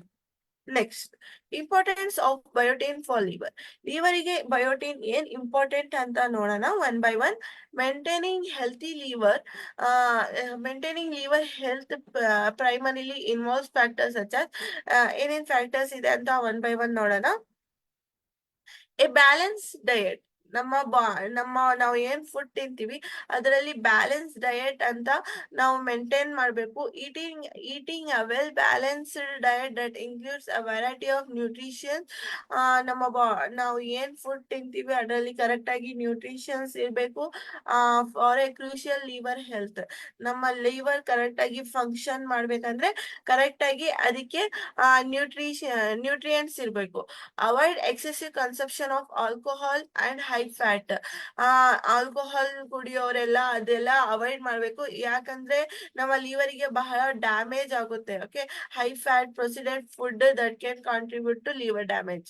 Next, importance of biotin for liver. ಲಿವರಿಗೆ ಬಯೋಟಿನ್ ಏನ್ ಇಂಪಾರ್ಟೆಂಟ್ ಅಂತ ನೋಡೋಣ one by one. Maintaining liver health primarily involves factors such as, ಏನೇನ್ ಫ್ಯಾಕ್ಟರ್ಸ್ ಇದೆ ಅಂತ ಒನ್ ಬೈ ಒನ್ ನೋಡೋಣ. A balance diet. ನಾವು ಏನ್ ಫುಡ್ ತಿಂತೀವಿ ಅದರಲ್ಲಿ ಬ್ಯಾಲೆನ್ಸ್ ಡಯಟ್ ಅಂತ ನಾವು ಮೇಂಟೈನ್ ಮಾಡಬೇಕು. Eating a well balanced diet that includes a variety of nutrition. ನಾವು ಏನ್ ಫುಡ್ ತಿಂತೀವಿ ಅದರಲ್ಲಿ ಕರೆಕ್ಟ್ ಆಗಿ ನ್ಯೂಟ್ರಿಷನ್ಸ್ ಇರಬೇಕು for a crucial liver health. ನಮ್ಮ ಲಿವರ್ ಕರೆಕ್ಟ್ ಆಗಿ ಫಂಕ್ಷನ್ ಮಾಡ್ಬೇಕಂದ್ರೆ ಕರೆಕ್ಟ್ ಆಗಿ ಅದಕ್ಕೆ ನ್ಯೂಟ್ರಿಯೆಂಟ್ಸ್ ಇರಬೇಕು. Avoid excessive consumption of alcohol and high fat. Alcohol ಕುಡಿಯೋರೆಲ್ಲ ಅದೆಲ್ಲ ಅವಾಯ್ಡ್ ಮಾಡ್ಬೇಕು, ಯಾಕಂದ್ರೆ ನಮ್ಮ ಲಿವರಿಗೆ ಬಹಳ ಡ್ಯಾಮೇಜ್ ಆಗುತ್ತೆ. Okay, high fat proceeded food that can contribute to liver damage.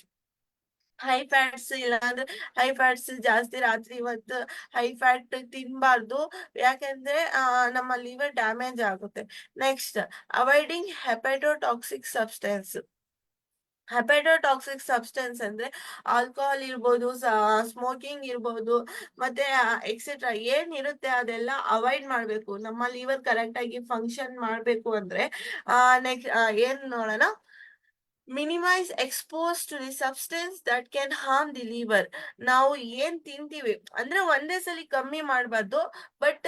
High fats ಇಲ್ಲ ಅಂದ್ರೆ ಹೈ ಫ್ಯಾಟ್ಸ್ ಜಾಸ್ತಿ ರಾತ್ರಿ ಹೊತ್ತು ಹೈ ಫ್ಯಾಟ್ ತಿನ್ಬಾರ್ದು, ಯಾಕಂದ್ರೆ ನಮ್ಮ ಲಿವರ್ ಡ್ಯಾಮೇಜ್ ಆಗುತ್ತೆ. Next, avoiding hepatotoxic substance. Hepatotoxic substance ಅಂದ್ರೆ ಆಲ್ಕೋಹಾಲ್ ಇರ್ಬೋದು, ಸ್ಮೋಕಿಂಗ್ ಇರ್ಬೋದು, ಮತ್ತೆ ಎಕ್ಸೆಟ್ರಾ ಏನಿರುತ್ತೆ ಅದೆಲ್ಲ ಅವಾಯ್ಡ್ ಮಾಡ್ಬೇಕು ನಮ್ಮ ಲಿವರ್ ಕರೆಕ್ಟ್ ಆಗಿ ಫಂಕ್ಷನ್ ಮಾಡ್ಬೇಕು ಅಂದ್ರೆ. ನೆಕ್ಸ್ಟ್ ಏನ್ ನೋಡೋಣ, minimise expose to the substance that can harm the liver. ನಾವು ಏನ್ ತಿಂತೀವಿ ಅಂದ್ರೆ ಒಂದೇ ಸಲ ಕಮ್ಮಿ ಮಾಡಬಾರ್ದು, ಬಟ್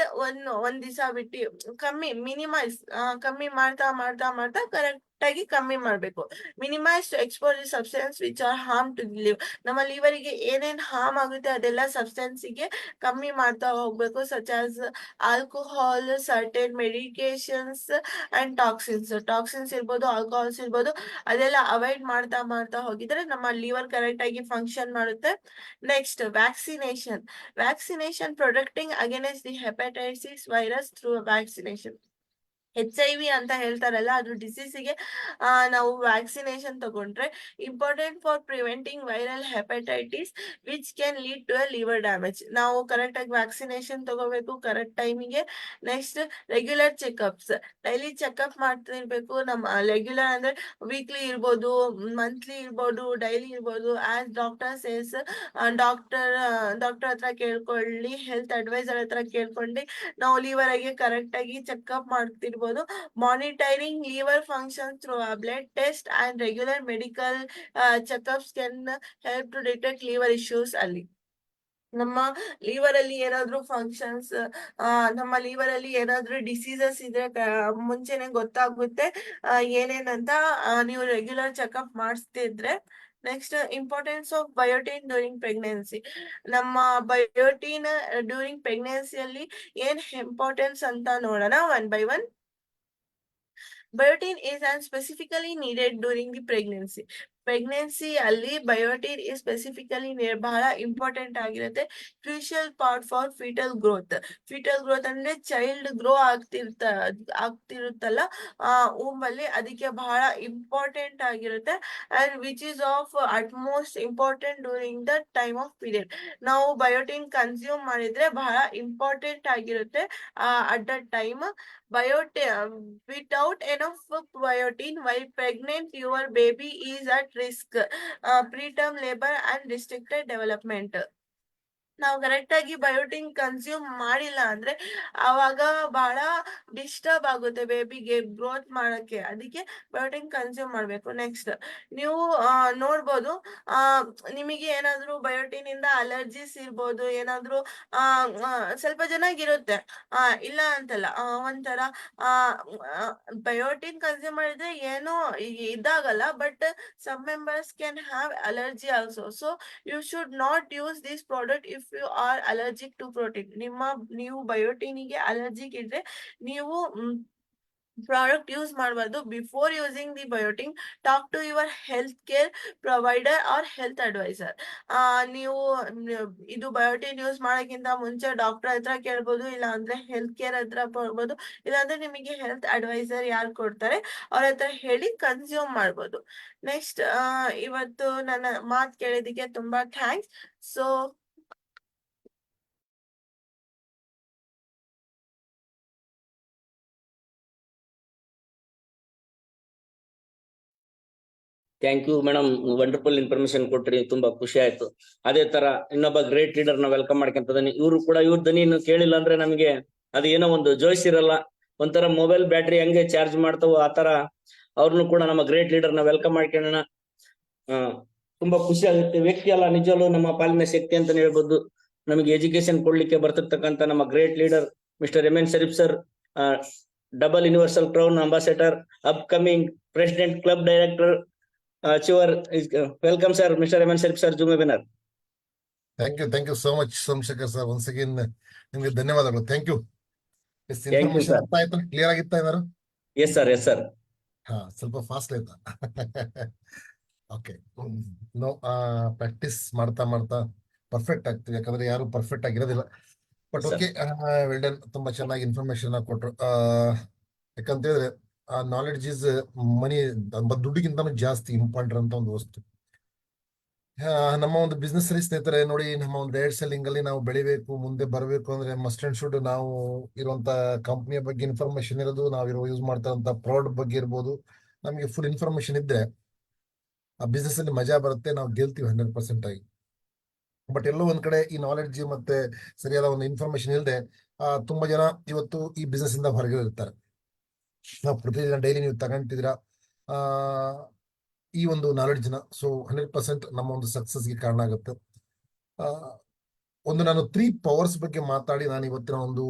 ಒಂದ್ ದಿವಸ ಬಿಟ್ಟು ಕಮ್ಮಿ ಮಾಡ್ತಾ ಮಾಡ್ತಾ ಮಾಡ್ತಾ ಕರೆಕ್ಟ್ ಆಗಿ ಕಮ್ಮಿ ಮಾಡ್ಬೇಕು. Minimise to expose the substance which are harm to the liver. ನಮ್ಮ ಲಿವರಿಗೆ ಏನೇನ್ ಹಾರ್ಮ್ ಆಗುತ್ತೆ ಅದೆಲ್ಲ ಸಬ್ಸ್ಟೆನ್ಸಿಗೆ ಕಮ್ಮಿ ಮಾಡ್ತಾ ಹೋಗ್ಬೇಕು, such as alcohol, certain medications and toxins ಇರ್ಬೋದು, ಆಲ್ಕೋಹಾಲ್ಸ್ ಇರ್ಬೋದು, ಅದೆಲ್ಲ ಅವಾಯ್ಡ್ ಮಾಡ್ತಾ ಮಾಡ್ತಾ ಹೋಗಿದ್ರೆ ನಮ್ಮ ಲಿವರ್ ಕರೆಕ್ಟ್ ಆಗಿ ಫಂಕ್ಷನ್ ಮಾಡುತ್ತೆ. Next, vaccination protecting against the hepatitis virus through vaccination. HIV ಅಂತ ಹೇಳ್ತಾರಲ್ಲ, ಅದು ಡಿಸೀಸಿಗೆ ನಾವು ವ್ಯಾಕ್ಸಿನೇಷನ್ ತಗೊಂಡ್ರೆ important for preventing viral hepatitis which can lead to a liver damage. ನಾವು ಕರೆಕ್ಟ್ ಆಗಿ ವ್ಯಾಕ್ಸಿನೇಷನ್ ತಗೋಬೇಕು ಕರೆಕ್ಟ್ ಟೈಮಿಗೆ. Next, regular checkups. Daily checkup ಮಾಡ್ತಿರ್ಬೇಕು. ನಮ್ಮ ರೆಗ್ಯುಲರ್ ಅಂದ್ರೆ ವೀಕ್ಲಿ ಇರ್ಬೋದು, ಮಂತ್ಲಿ ಇರ್ಬೋದು, ಡೈಲಿ ಇರ್ಬೋದು. ಆಸ್ ಡಾಕ್ಟರ್ ಸೇಸ್, ಡಾಕ್ಟರ್ ಹತ್ರ ಕೇಳ್ಕೊಳ್ಳಿ, ಹೆಲ್ತ್ ಅಡ್ವೈಸರ್ ಹತ್ರ ಕೇಳ್ಕೊಂಡು ನಾವು ಲಿವರ್ ಆಗಿ ಕರೆಕ್ಟ್ ಆಗಿ ಚೆಕ್ಅಪ್ ಮಾಡ್ತಿರ್ಬೋದು. Monitoring liver function through blood test and regular medical checkups can help to detect liver issues. ಅಲ್ಲಿ ನಮ್ಮ ಲಿವರ್ ಅಲ್ಲಿ ಏನಾದ್ರೂ ಫಂಕ್ಷನ್ಸ್, ನಮ್ಮ ಲಿವರ್ ಅಲ್ಲಿ ಏನಾದ್ರೂ ಡಿಸೀಸಸ್ ಇದ್ರೆ ಮುಂಚೆನೆ ಗೊತ್ತಾಗುತ್ತೆ ಏನೇನಂತ, ನೀವು ರೆಗ್ಯುಲರ್ ಚೆಕ್ಅಪ್ ಮಾಡಿಸ್ತಿದ್ರೆ. Next, importance of biotin during pregnancy. ನಮ್ಮ ಬಯೋಟಿನ್ ಡ್ಯೂರಿಂಗ್ ಪ್ರೆಗ್ನೆನ್ಸಿಯಲ್ಲಿ ಏನ್ ಇಂಪಾರ್ಟೆನ್ಸ್ ಅಂತ ನೋಡೋಣ one by one. Biotin is specifically needed during the pregnancy. Pregnancy ಅಲ್ಲಿ ಬಯೋಟಿನ್ is specifically ಬಹಳ ಇಂಪಾರ್ಟೆಂಟ್ ಆಗಿರುತ್ತೆ. Crucial part for fetal growth ಅಂದ್ರೆ ಚೈಲ್ಡ್ ಗ್ರೋ ಆಗ್ತಿರುತ್ತಲ್ಲ ಊಂಬಲ್ಲಿ, ಅದಕ್ಕೆ ಬಹಳ ಇಂಪಾರ್ಟೆಂಟ್ ಆಗಿರುತ್ತೆ. And which is of utmost important during the time of period. ನಾವು ಬಯೋಟಿನ್ ಕನ್ಸ್ಯೂಮ್ ಮಾಡಿದ್ರೆ ಬಹಳ ಇಂಪಾರ್ಟೆಂಟ್ ಆಗಿರುತ್ತೆ at the time. Without enough biotin while pregnant, your baby is at risk preterm labor and restricted development. ನಾವು correct ಆಗಿ biotin consume ಮಾಡಿಲ್ಲ ಅಂದ್ರೆ ಅವಾಗ ಬಹಳ ಡಿಸ್ಟರ್ಬ್ ಆಗುತ್ತೆ ಬೇಬಿಗೆ ಗ್ರೋತ್ ಮಾಡಕ್ಕೆ, ಅದಕ್ಕೆ ಬಯೋಟಿನ್ ಕನ್ಸ್ಯೂಮ್ ಮಾಡ್ಬೇಕು. ನೆಕ್ಸ್ಟ್, ನೀವು ನೋಡ್ಬೋದು ನಿಮಗೆ ಏನಾದ್ರೂ ಬಯೋಟಿನ್ ಇಂದ ಅಲರ್ಜೀಸ್ ಇರ್ಬೋದು, ಏನಾದ್ರೂ ಸ್ವಲ್ಪ ಜನಗಿರುತ್ತೆ, ಇಲ್ಲ ಅಂತಲ್ಲ, ಒಂಥರ ಬಯೋಟಿನ್ ಕನ್ಸ್ಯೂಮ್ ಮಾಡಿದ್ರೆ ಏನೋ ಇದಾಗಲ್ಲ, but some members can have allergy also. So you should not use this product if you are allergic to protein. ನೀವು ಬಯೋಟಿನಿಗೆ ಅಲರ್ಜಿಕ್ ಇದ್ರೆ ನೀವು ಪ್ರಾಡಕ್ಟ್ ಯೂಸ್ ಮಾಡಬಾರ್ದು. Before using the biotin, talk to your health care provider or health advisor. ನೀವು ಇದು biotin use ಮಾಡೋಕ್ಕಿಂತ ಮುಂಚೆ doctor ಹತ್ರ ಕೇಳ್ಬೋದು, ಇಲ್ಲ ಅಂದ್ರೆ ಹೆಲ್ತ್ ಕೇರ್ ಹತ್ರ ಕೊಡ್ಬೋದು, ಇಲ್ಲಾಂದ್ರೆ ನಿಮಗೆ ಹೆಲ್ತ್ ಅಡ್ವೈಸರ್ ಯಾರು ಕೊಡ್ತಾರೆ ಅವ್ರ ಹತ್ರ ಹೇಳಿ ಕನ್ಸ್ಯೂಮ್ ಮಾಡ್ಬೋದು. ನೆಕ್ಸ್ಟ್, ಇವತ್ತು ನನ್ನ ಮಾತು ಕೇಳಿದಕ್ಕೆ ತುಂಬಾ thanks. So thank you madam, wonderful information ಕೊಟ್ರಿ, ತುಂಬಾ ಖುಷಿ ಆಯ್ತು. ಅದೇ ತರ ಇನ್ನೊಬ್ಬ ಗ್ರೇಟ್ ಲೀಡರ್ ನ ವೆಲ್ಕಮ್ ಮಾಡ್ಕೊಂತದನಿ. ಇವ್ರು ಕೂಡ ಇವ್ರ ದನಿ ಕೇಳಿಲ್ಲ ಅಂದ್ರೆ ನಮಗೆ ಅದು ಏನೋ ಒಂದು ಜೋಶ್ ಇರಲ್ಲ. ಒಂಥರ ಮೊಬೈಲ್ ಬ್ಯಾಟ್ರಿ ಹೆಂಗೆ ಚಾರ್ಜ್ ಮಾಡ್ತಾವೋ ಆತರ ಅವ್ರನ್ನು ಕೂಡ ನಮ್ಮ ಗ್ರೇಟ್ ಲೀಡರ್ ನ ವೆಲ್ಕಮ್ ಮಾಡ್ಕೊಳ್ಳೋಣ. ತುಂಬಾ ಖುಷಿ ಆಗುತ್ತೆ. ವ್ಯಕ್ತಿ ಅಲ್ಲ, ನಿಜವಲ್ಲೂ ನಮ್ಮ ಪಾಲಿನ ಶಕ್ತಿ ಅಂತಾನೆ ಹೇಳ್ಬೋದು. ನಮಗೆ ಎಜುಕೇಶನ್ ಕೊಡ್ಲಿಕ್ಕೆ ಬರ್ತಿರ್ತಕ್ಕಂತ ನಮ್ಮ great leader mister M N Sharif sir, double universal crown ambassador, upcoming president, club director, ಚಿವರ್. Welcome sir, mister M N Sharif sir, zoom webinar. Thank you so much Somashekar sir. Once again ನಿಮ್ಗೆ ಧನ್ಯವಾದಗಳು. Thank you. ಇನ್ಫಾರ್ಮೇಶನ್ ಅರ್ಥ ಆಯ್ತು, clear ಆಗಿತ್ತಾ ಏನಾರು? Yes sir, yes sir. ಹಾ, ಸ್ವಲ್ಪ fast ಆಯ್ತಾ? ಓಕೆ. ನೋ, ಪ್ರಾಕ್ಟೀಸ್ ಮಾಡ್ತಾ ಮಾಡ್ತಾ ಪರ್ಫೆಕ್ಟ್ ಆಗ್ತೀವಿ, ಯಾಕಂದ್ರೆ ಯಾರು ಪರ್ಫೆಕ್ಟ್ ಆಗಿರೋದಿಲ್ಲ. ಬಟ್ ಓಕೆ, ವೆಲ್ಡನ್, ತುಂಬಾ ಚೆನ್ನಾಗಿ ಇನ್ಫಾರ್ಮೇಶನ್ ಕೊಟ್ರು. ಯಾಕಂತ ಹೇಳಿದ್ರೆ ನಾಲೆಡ್ಜ್ ಇಸ್ ಮನಿ, ದುಡ್ಡಿಗಿಂತ ಜಾಸ್ತಿ ಇಂಪಾರ್ಟೆಂಟ್ ಅಂತ ಒಂದು ವಸ್ತು. ನಮ್ಮ ಒಂದು ಬಿಸ್ನೆಸ್ ಅಲ್ಲಿ ಸ್ನೇಹಿತರೆ ನೋಡಿ, ನಮ್ಮ ಒಂದು ಡೈರೆಕ್ಟ್ ಸೆಲ್ಲಿಂಗ್ ಅಲ್ಲಿ ನಾವು ಬೆಳಿಬೇಕು, ಮುಂದೆ ಬರಬೇಕು ಅಂದ್ರೆ ಮಸ್ಟ್ ಅಂಡ್ ಶುಡ್ ನಾವು ಇರುವಂತ ಕಂಪ್ನಿಯ ಬಗ್ಗೆ ಇನ್ಫಾರ್ಮೇಶನ್ ಇರೋದು, ನಾವು ಯೂಸ್ ಮಾಡ್ತಾ ಇರುವಂತ ಪ್ರಾಡಕ್ಟ್ ಬಗ್ಗೆ ಇರ್ಬೋದು, ನಮಗೆ ಫುಲ್ ಇನ್ಫಾರ್ಮೇಶನ್ ಇದ್ರೆ ಆ ಬಿಸ್ನೆಸ್ ಅಲ್ಲಿ ಮಜಾ ಬರುತ್ತೆ, ನಾವು ಗೆಲ್ತೀವಿ 100% ಆಗಿ. ಬಟ್ ಎಲ್ಲೋ ಒಂದ್ ಕಡೆ ಈ ನಾಲೆಡ್ಜ್ ಮತ್ತೆ ಸರಿಯಾದ ಒಂದು ಇನ್ಫಾರ್ಮೇಶನ್ ಇಲ್ಲದೆ ತುಂಬಾ ಜನ ಇವತ್ತು ಈ ಬಿಸ್ನೆಸ್ ಇಂದ ಹೊರಗೆ ಇರ್ತಾರೆ. ನಾವು ಪ್ರತಿದಿನ ಡೈಲಿ ನೀವು ತಗೊಂತಿದ್ದೀರಾ ಈ ಒಂದು ನಾಲೆಡ್ಜ್ ನ, ಸೊ 100% ನಮ್ಮ ಒಂದು ಸಕ್ಸಸ್ಗೆ ಕಾರಣ ಆಗುತ್ತೆ. ನಾನು 3 ಪವರ್ಸ್ ಬಗ್ಗೆ ಮಾತಾಡಿ ನಾನು ಇವತ್ತಿನ ಒಂದು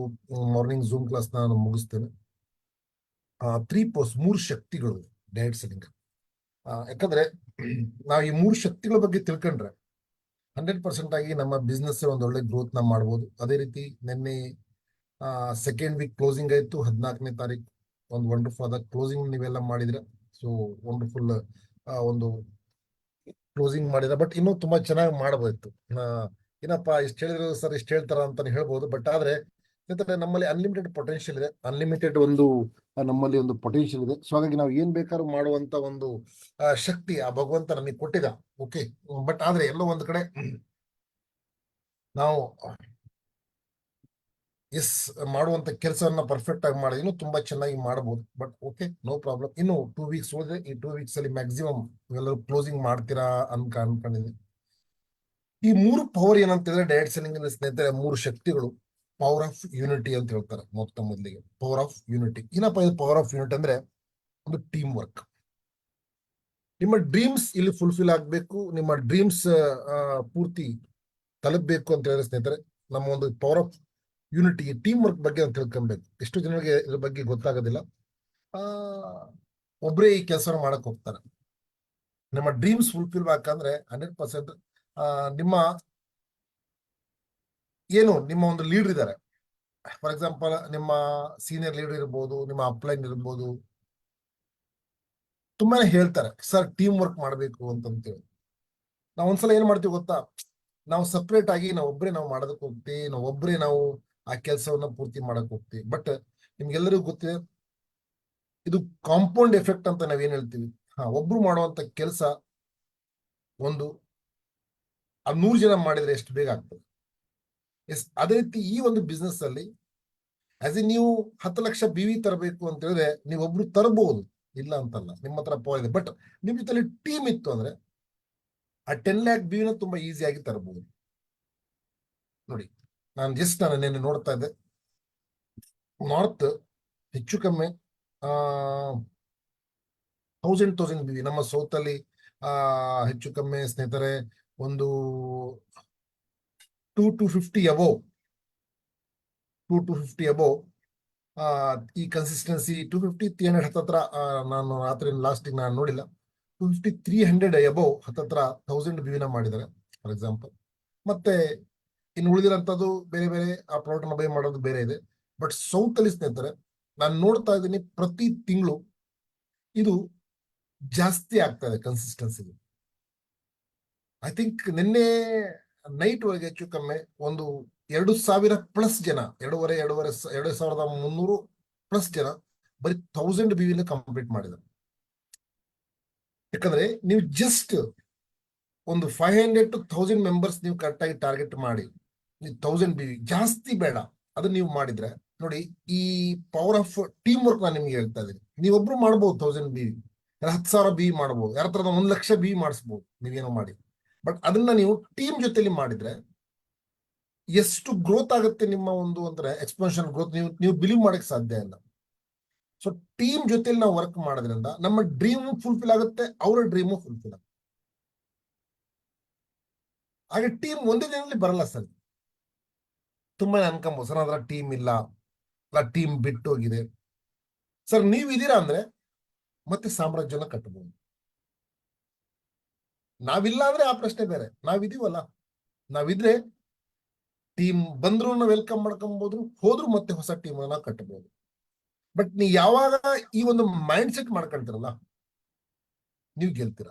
ಮಾರ್ನಿಂಗ್ ಝೂಮ್ ಕ್ಲಾಸ್ ನಾನು ಮುಗಿಸ್ತೇನೆ. 3 ಪವರ್ಸ್, 3 ಶಕ್ತಿಗಳು ಡೈರೆಕ್ಟ್ ಸೆಲ್ಲಿಂಗ್. ಯಾಕಂದ್ರೆ ನಾವು ಈ 3 ಶಕ್ತಿಗಳ ಬಗ್ಗೆ ತಿಳ್ಕೊಂಡ್ರೆ 100% ಆಗಿ ನಮ್ಮ ಬಿಸ್ನೆಸ್ ಒಂದು ಒಳ್ಳೆ ಗ್ರೋತ್ ನ ಮಾಡ್ಬೋದು. ಅದೇ ರೀತಿ ನಿನ್ನೆ ಸೆಕೆಂಡ್ ವೀಕ್ ಕ್ಲೋಸಿಂಗ್ ಆಯ್ತು, 14ನೇ ತಾರೀಕು ಒಂದು ವಂಡರ್ಫುಲ್ ಆದ ಕ್ಲೋಸಿಂಗ್ ನೀವೆಲ್ಲ ಮಾಡಿದ್ರೆ. ಸೊ ವಂಡರ್ಫುಲ್ ಒಂದು ಕ್ಲೋಸಿಂಗ್ ಮಾಡಿದ್ರೆ, ಬಟ್ ಇನ್ನೂ ತುಂಬಾ ಚೆನ್ನಾಗಿ ಮಾಡಬಹುದು. ಏನಪ್ಪಾ ಇಷ್ಟು ಹೇಳಿದ್ರು ಸರ್, ಇಷ್ಟು ಹೇಳ್ತಾರ ಅಂತ ಹೇಳ್ಬೋದು. ಬಟ್ ಆದ್ರೆ ನಮ್ಮಲ್ಲಿ ಅನ್ಲಿಮಿಟೆಡ್ ಪೊಟೆನ್ಶಿಯಲ್ ಇದೆ, ಅನ್ಲಿಮಿಟೆಡ್ ಒಂದು ನಮ್ಮಲ್ಲಿ ಒಂದು ಪೊಟೆನ್ಶಿಯಲ್ ಇದೆ. ಸೊ ಹಾಗಾಗಿ ನಾವು ಏನ್ ಬೇಕಾದ್ರೂ ಮಾಡುವಂತ ಒಂದು ಶಕ್ತಿ ಆ ಭಗವಂತ ನಮಗೆ ಕೊಟ್ಟಿದ. ಓಕೆ, ಬಟ್ ಆದ್ರೆ ಎಲ್ಲೋ ಒಂದು ಕಡೆ ನಾವು ಮಾಡುವಂತ ಕೆಲಸವನ್ನ ಪರ್ಫೆಕ್ಟ್ ಆಗಿ ಮಾಡಿದ್ರೆ ಇನ್ನೂ ತುಂಬಾ ಚೆನ್ನಾಗಿ ಮಾಡಬಹುದು. But okay, no problem. ಇನ್ನು 2 ವೀಕ್ಸ್ ಹೋದ್ರೆ ಈ 2 ವೀಕ್ಸ್ ಅಲ್ಲಿ ಮ್ಯಾಕ್ಸಿಮಮ್ ಎಲ್ಲರೂ ಕ್ಲೋಸಿಂಗ್ ಮಾಡ್ತೀರಾ ಅನ್ಕೊಂಡಿದ್ದೀನಿ. ಈ 3 ಪವರ್ ಏನಂತಿದ್ರೆ ಡೈರೆಕ್ಟ್ ಸೆಲ್ಲಿಂಗ್ ಸ್ನೇಹಿತರೆ 3 ಶಕ್ತಿಗಳು. ಪವರ್ ಆಫ್ ಯೂನಿಟಿ ಅಂತ ಹೇಳ್ತಾರೆ ಮೊದಲಿಗೆ. ಪವರ್ ಆಫ್ ಯೂನಿಟಿ ಏನಪ್ಪಾ ಇದು? ಪವರ್ ಆಫ್ ಯೂನಿಟಿ ಅಂದ್ರೆ ಒಂದು ಟೀಮ್ ವರ್ಕ್. ನಿಮ್ಮ ಡ್ರೀಮ್ಸ್ ಇಲ್ಲಿ ಫುಲ್ಫಿಲ್ ಆಗ್ಬೇಕು, ನಿಮ್ಮ ಡ್ರೀಮ್ಸ್ ಪೂರ್ತಿ ತಲುಪಬೇಕು ಅಂತ ಹೇಳಿದ್ರೆ ಸ್ನೇಹಿತರೆ, ನಮ್ಮ ಒಂದು power of unity, team work ಬಗ್ಗೆ ಅಂತ ತಿಳ್ಕೊಬೇಕು. ಎಷ್ಟು ಜನರಿಗೆ ಇದ್ರ ಬಗ್ಗೆ ಗೊತ್ತಾಗೋದಿಲ್ಲ. ಒಬ್ಬರೇ ಈ ಕೆಲಸ ಮಾಡಕ್ ಹೋಗ್ತಾರೆ. ನಮ್ಮ ಡ್ರೀಮ್ಸ್ ಫುಲ್ಫಿಲ್ ಆಗ್ಬೇಕಂದ್ರೆ 100% ನಿಮ್ಮ ನಿಮ್ಮ ಒಂದು ಲೀಡರ್ ಇದ್ದಾರೆ. ಫಾರ್ ಎಕ್ಸಾಂಪಲ್ ನಿಮ್ಮ ಸೀನಿಯರ್ ಲೀಡರ್ ಇರ್ಬೋದು, ನಿಮ್ಮ ಅಪ್ಲೈನ್ ಇರ್ಬೋದು, ತುಂಬಾನೇ ಹೇಳ್ತಾರೆ ಸರ್ ಟೀಮ್ ವರ್ಕ್ ಮಾಡ್ಬೇಕು ಅಂತಂತೇಳಿ. ನಾವು ಒಂದ್ಸಲ ಏನ್ ಮಾಡ್ತೀವಿ ಗೊತ್ತಾ, ನಾವು ಸಪ್ರೇಟ್ ಆಗಿ ನಾವು ಮಾಡೋದಕ್ಕೆ ಹೋಗ್ತೀವಿ, ನಾವು ಆ ಕೆಲಸವನ್ನ ಪೂರ್ತಿ ಮಾಡಕ್ ಹೋಗ್ತೀವಿ. ಬಟ್ ನಿಮ್ಗೆಲ್ಲರಿಗೂ ಗೊತ್ತಿದೆ, ಇದು ಕಾಂಪೌಂಡ್ ಎಫೆಕ್ಟ್ ಅಂತ ನಾವೇನ್ ಹೇಳ್ತೀವಿ. ಒಬ್ರು ಮಾಡುವಂತ ಕೆಲಸ ಒಂದು 100 ಜನ ಮಾಡಿದ್ರೆ ಎಷ್ಟು ಬೇಗ ಆಗ್ತದೆ. ಅದೇ ರೀತಿ ಈ ಒಂದು ಬಿಸ್ನೆಸ್ ಅಲ್ಲಿ ನೀವು 10 ಲಕ್ಷ BV ತರಬೇಕು ಅಂತ ಹೇಳಿದ್ರೆ ನೀವೊಬ್ರು ತರಬಹುದು, ಇಲ್ಲ ಅಂತಲ್ಲ, ನಿಮ್ಮ ಹತ್ರ ಪವರ್ ಇದೆ. ಬಟ್ ನಿಮ್ ಜೊತೆ ಟೀಮ್ ಇತ್ತು ಅಂದ್ರೆ ಆ 10 lakh BV ತುಂಬಾ ಈಸಿಯಾಗಿ ತರಬಹುದು. ನೋಡಿ, ನಾನು ನಿನ್ನೆ ನೋಡ್ತಾ ಇದ್ದೆ, ನಾರ್ತ್ ಹೆಚ್ಚು ಕಮ್ಮಿ 1000 BV, ನಮ್ಮ ಸೌತ್ ಅಲ್ಲಿ ಹೆಚ್ಚು ಕಮ್ಮಿ ಸ್ನೇಹಿತರೆ ಒಂದು 250 ಅಬೋವ್ ಈ ಕನ್ಸಿಸ್ಟೆನ್ಸಿ 250-300 ಹತ್ತತ್ರ. ನಾನು ರಾತ್ರಿ ಲಾಸ್ಟಿಗೆ ನಾನು ನೋಡಿಲ್ಲ, 250-300 ಅಬೋವ್ ಹತ್ತತ್ರ 1000 BV ಮಾಡಿದ್ದಾರೆ ಫಾರ್ ಎಕ್ಸಾಂಪಲ್. ಮತ್ತೆ ಇನ್ನು ಉಳಿದಿರೋಂಥದ್ದು ಬೇರೆ ಬೇರೆ ಆ ಪ್ರಾಡಕ್ಟ್ ಬೈ ಮಾಡೋದು ಬೇರೆ ಇದೆ. ಬಟ್ ಸೌತ್ ಅಲ್ಲಿ ಸ್ನೇಹಿತರೆ ನಾನು ನೋಡ್ತಾ ಇದ್ದೀನಿ, ಪ್ರತಿ ತಿಂಗಳು ಇದು ಜಾಸ್ತಿ ಆಗ್ತಾ ಇದೆ ಕನ್ಸಿಸ್ಟೆನ್ಸಿ. ಐ ಥಿಂಕ್ ನಿನ್ನೆ ನೈಟ್ ಒಳಗೆ ಹೆಚ್ಚು ಕಮ್ಮಿ ಒಂದು 2000+ ಜನ, 2,300+ ಜನ ಬರೀ 1000 BV ಕಂಪ್ಲೀಟ್ ಮಾಡಿದ್ದಾರೆ. ಯಾಕಂದ್ರೆ ನೀವು ಜಸ್ಟ್ ಒಂದು 500 to 1000 ಮೆಂಬರ್ಸ್ ನೀವು ಕರೆಕ್ಟ್ ಆಗಿ ಟಾರ್ಗೆಟ್ ಮಾಡಿ, 1000 BV ಜಾಸ್ತಿ ಬೇಡ, ಅದನ್ನ ನೀವು ಮಾಡಿದ್ರೆ ನೋಡಿ, ಈ ಪವರ್ ಆಫ್ ಟೀಮ್ ವರ್ಕ್ ನಾನು ನಿಮ್ಗೆ ಹೇಳ್ತಾ ಇದ್ದೀನಿ. ನೀವೊಬ್ರು ಮಾಡ್ಬೋದು 1000 BV, 10,000 BV ಮಾಡ್ಬೋದು, ಯಾರ ಹತ್ರ 1 ಲಕ್ಷ BV ಮಾಡಿಸ್ಬೋದು ನೀವೇನೋ ಮಾಡಿ. ಬಟ್ ಅದನ್ನ ನೀವು ಟೀಮ್ ಜೊತೆಲಿ ಮಾಡಿದ್ರೆ ಎಷ್ಟು ಗ್ರೋತ್ ಆಗುತ್ತೆ ನಿಮ್ಮ ಒಂದು ಅಂದ್ರೆ ಎಕ್ಸ್ಪೆನ್ಷನ್ ಗ್ರೋತ್ ನೀವು ಬಿಲೀವ್ ಮಾಡಕ್ ಸಾಧ್ಯ ಇಲ್ಲ. ಸೊ ಟೀಮ್ ಜೊತೆಲಿ ನಾವು ವರ್ಕ್ ಮಾಡೋದ್ರಿಂದ ನಮ್ಮ ಡ್ರೀಮ್ ಫುಲ್ಫಿಲ್ ಆಗುತ್ತೆ, ಅವರ ಡ್ರೀಮು ಫುಲ್ಫಿಲ್ ಆಗುತ್ತೆ. ಹಾಗೆ ಟೀಮ್ ಒಂದೇ ದಿನದಲ್ಲಿ ಬರಲ್ಲ ಸರ್. ತುಂಬಾ ಅನ್ಕೊಂಬೋದು ಸರ್ ಅದರ ಟೀಮ್ ಇಲ್ಲ, ಟೀಮ್ ಬಿಟ್ಟು ಹೋಗಿದೆ. ಸರ್ ನೀವಿದ್ದೀರಾ ಅಂದ್ರೆ ಮತ್ತೆ ಸಾಮ್ರಾಜ್ಯನ ಕಟ್ಟಬಹುದು. ನಾವಿಲ್ಲ ಅಂದ್ರೆ ಆ ಪ್ರಶ್ನೆ ಬೇರೆ. ನಾವಿದೀವಲ್ಲ, ನಾವಿದ್ರೆ ಟೀಮ್ ಬಂದ್ರು ವೆಲ್ಕಮ್ ಮಾಡ್ಕೊಬಹುದು, ಹೋದ್ರು ಮತ್ತೆ ಹೊಸ ಟೀಮ್ ಅನ್ನ ಕಟ್ಟಬಹುದು. ಬಟ್ ನೀ ಯಾವಾಗ ಈ ಒಂದು ಮೈಂಡ್ ಸೆಟ್ ಮಾಡ್ಕೊಳ್ತೀರಲ್ಲ, ನೀವು ಗೆಲ್ತೀರ.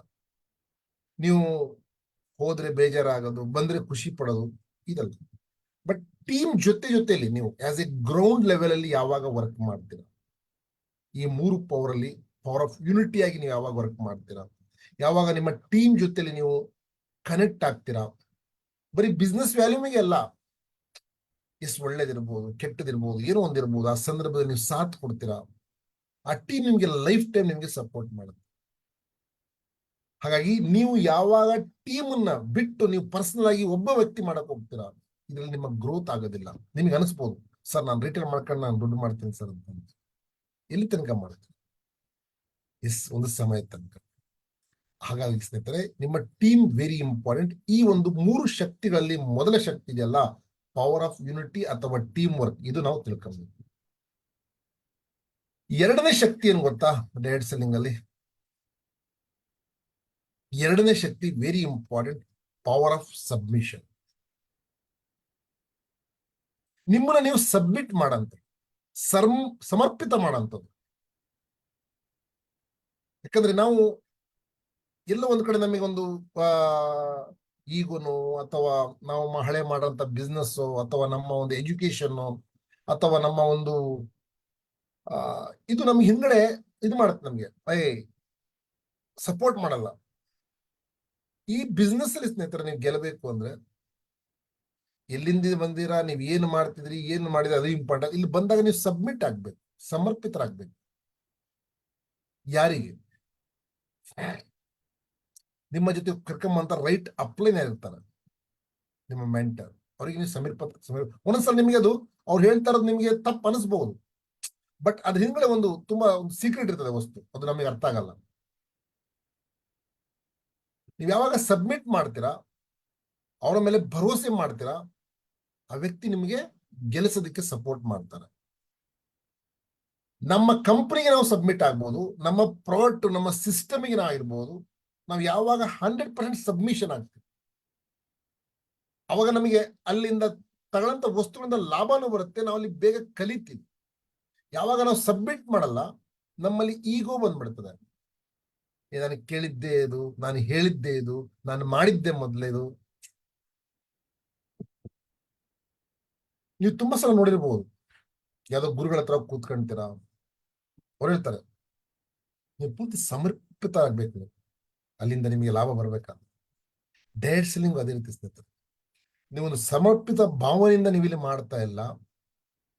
ನೀವು ಹೋದ್ರೆ ಬೇಜಾರಾಗೋದು, ಬಂದ್ರೆ ಖುಷಿ ಪಡೋದು ಇದಲ್ಲ. ಬಟ್ ಟೀಮ್ ಜೊತೆಲಿ ನೀವು ಆಸ್ ಎ ಗ್ರೌಂಡ್ ಲೆವೆಲ್ ಅಲ್ಲಿ ಯಾವಾಗ ವರ್ಕ್ ಮಾಡ್ತೀರಾ, ಈ 3 ಪವರ್ ಅಲ್ಲಿ ಪವರ್ ಆಫ್ ಯೂನಿಟಿ ಆಗಿ ನೀವು ಯಾವಾಗ ವರ್ಕ್ ಮಾಡ್ತೀರಾ, ಯಾವಾಗ ನಿಮ್ಮ ಟೀಮ್ ಜೊತೆಲಿ ನೀವು ಕನೆಕ್ಟ್ ಆಗ್ತೀರಾ, ಬರೀ ಬಿಸ್ನೆಸ್ ವ್ಯಾಲ್ಯೂಮಿಗೆ ಅಲ್ಲ, ಎಷ್ಟು ಒಳ್ಳೇದಿರ್ಬೋದು ಕೆಟ್ಟದಿರ್ಬೋದು ಏನೋ ಒಂದಿರ್ಬೋದು, ಆ ಸಂದರ್ಭದಲ್ಲಿ ನೀವು ಸಾಥ್ ಕೊಡ್ತೀರಾ, ಆ ಟೀಮ್ ನಿಮ್ಗೆ ಲೈಫ್ ಟೈಮ್ ನಿಮ್ಗೆ ಸಪೋರ್ಟ್ ಮಾಡುತ್ತೆ. ಹಾಗಾಗಿ ನೀವು ಯಾವಾಗ ಟೀಮ್ ಅನ್ನ ಬಿಟ್ಟು ನೀವು ಪರ್ಸನಲ್ ಆಗಿ ಒಬ್ಬ ವ್ಯಕ್ತಿ ಮಾಡಕ್ ಹೋಗ್ತೀರಾ, ಇದ್ರಲ್ಲಿ ನಿಮ್ಮ ಗ್ರೋತ್ ಆಗೋದಿಲ್ಲ. ನಿಮ್ಗೆ ಅನಿಸ್ಬೋದು ಸರ್ ನಾನು ರಿಟೈರ್ ಮಾಡ್ಕೊಂಡು ನಾನು ದುಡ್ಡು ಮಾಡ್ತೀನಿ ಸರ್ ಅಂತ. ಎಲ್ಲಿ ತನಕ ಮಾಡ್ತೀನಿ? ಒಂದು ಸಮಯ ತನಕ. ಹಾಗಾಗಿ ಸ್ನೇಹಿತರೆ, ನಿಮ್ಮ ಟೀಮ್ ವೆರಿ ಇಂಪಾರ್ಟೆಂಟ್. ಈ ಒಂದು 3 ಶಕ್ತಿಗಳಲ್ಲಿ ಮೊದಲ ಶಕ್ತಿ ಇದೆಯಲ್ಲ, ಪವರ್ ಆಫ್ ಯೂನಿಟಿ ಅಥವಾ ಟೀಮ್ ವರ್ಕ್, ಇದು ನಾವು ತಿಳ್ಕೊಬೇಕು. ಎರಡನೇ ಶಕ್ತಿ ಏನು ಗೊತ್ತಾ? ಡೈರೆಕ್ಟ್ ಸೆಲ್ಲಿಂಗ್ ಅಲ್ಲಿ ಎರಡನೇ ಶಕ್ತಿ very important, power of submission. ನಿಮ್ಮನ್ನ ನೀವು ಸಬ್ಮಿಟ್ ಮಾಡಂತ, ಸಮರ್ಪಿತ ಮಾಡಂತದ್ದು. ಯಾಕಂದ್ರೆ ನಾವು ಎಲ್ಲ ಒಂದ್ ಕಡೆ ನಮಗೊಂದು ಈಗುನು, ಅಥವಾ ನಾವು ಹಳೆ ಮಾಡೋಂಥ ಬಿಸ್ನೆಸ್, ಅಥವಾ ನಮ್ಮ ಒಂದು ಎಜುಕೇಶನ್, ಅಥವಾ ನಮ್ಮ ಒಂದು ಇದು ನಮ್ಗೆ ಹಿಂಗಡೆ ಇದು ಮಾಡುತ್ತೆ, ನಮ್ಗೆ ಸಪೋರ್ಟ್ ಮಾಡಲ್ಲ. ಈ ಬಿಸ್ನೆಸ್ ಅಲ್ಲಿ ಸ್ನೇಹಿತರೆ ನೀವು ಗೆಲ್ಲಬೇಕು ಅಂದ್ರೆ, ಎಲ್ಲಿಂದ ಬಂದಿರಾ, ನೀವು ಏನು ಮಾಡ್ತಿದ್ರಿ, ಏನು ಮಾಡಿದ್ರೆ ಅದು ಇಂಪಾರ್ಟೆಂಟ್. ಇಲ್ಲಿ ಬಂದಾಗ ನೀವು ಸಬ್ಮಿಟ್ ಆಗ್ಬೇಕು, ಸಮರ್ಪಿತರಾಗ್ಬೇಕು. ಯಾರಿಗೆ? ನಿಮ್ಮ ಜೊತೆ ಕರ್ಕೊಂಬಂತ ರೈಟ್ ಅಪ್ಲೈನ್ ಇರ್ತಾರೆ, ನಿಮ್ಮ ಮೆಂಟರ್. ಅವ್ರಿಗೆ ನೀವು ಒಂದೊಂದ್ಸಲ ನಿಮ್ಗೆ ಅದು ಅವ್ರು ಹೇಳ್ತಾ ಇರೋದು ನಿಮ್ಗೆ ತಪ್ಪು ಅನಿಸ್ಬಹುದು, ಬಟ್ ಅದ್ರ ಹಿಂದ್ಗಡೆ ಒಂದು ತುಂಬಾ ಒಂದು ಸೀಕ್ರೆಟ್ ಇರ್ತದೆ ವಸ್ತು, ಅದು ನಮಗೆ ಅರ್ಥ ಆಗಲ್ಲ. ನೀವು ಯಾವಾಗ ಸಬ್ಮಿಟ್ ಮಾಡ್ತೀರಾ, ಅವರ ಮೇಲೆ ಭರವಸೆ ಮಾಡ್ತೀರಾ, ಆ ವ್ಯಕ್ತಿ ನಿಮಗೆ ಗೆಲ್ಲಿಸೋದಕ್ಕೆ ಸಪೋರ್ಟ್ ಮಾಡ್ತಾರೆ. ನಮ್ಮ ಕಂಪನಿಗೆ ನಾವು ಸಬ್ಮಿಟ್ ಆಗ್ಬೋದು, ನಮ್ಮ ಪ್ರಾಡಕ್ಟ್ ನಮ್ಮ ಸಿಸ್ಟಮ್ಗೆ ನಾವು ಇರ್ಬೋದು. ನಾವು ಯಾವಾಗ 100% ಸಬ್ಮಿಷನ್ ಆಗ್ತೀವಿ, ಅವಾಗ ನಮಗೆ ಅಲ್ಲಿಂದ ತಗೊಳ್ಳಂತ ವಸ್ತುವಿಂದ ಲಾಭನೂ ಬರುತ್ತೆ, ನಾವು ಅಲ್ಲಿ ಬೇಗ ಕಲಿತೀವಿ. ಯಾವಾಗ ನಾವು ಸಬ್ಮಿಟ್ ಮಾಡಲ್ಲ, ನಮ್ಮಲ್ಲಿ ಈಗೋ ಬಂದ್ಬಿಡ್ತದೆ. ನಾನು ಕೇಳಿದ್ದೆ ಇದು, ನಾನು ಹೇಳಿದ್ದೆ ಇದು, ನಾನು ಮಾಡಿದ್ದೆ ಮೊದಲೇದು. ನೀವು ತುಂಬಾ ಸಲ ನೋಡಿರ್ಬೋದು, ಯಾವ್ದೋ ಗುರುಗಳ ಹತ್ರ ಕೂತ್ಕೊಂತೀರಾ, ಅವ್ರು ಹೇಳ್ತಾರೆ ನೀವು ಪೂರ್ತಿ ಸಮರ್ಪಿತ ಆಗ್ಬೇಕು, ಅಲ್ಲಿಂದ ನಿಮಗೆ ಲಾಭ ಬರ್ಬೇಕಾದ್ರೆ. ಡೈರೆಕ್ಟ್ ಸೆಲ್ಲಿಂಗ್ ಅದೇ ರೀತಿ ಸ್ನೇಹಿತರೆ. ನೀವೊಂದು ಸಮರ್ಪಿತ ಭಾವನೆಯಿಂದ ನೀವು ಇಲ್ಲಿ ಮಾಡ್ತಾ ಇಲ್ಲ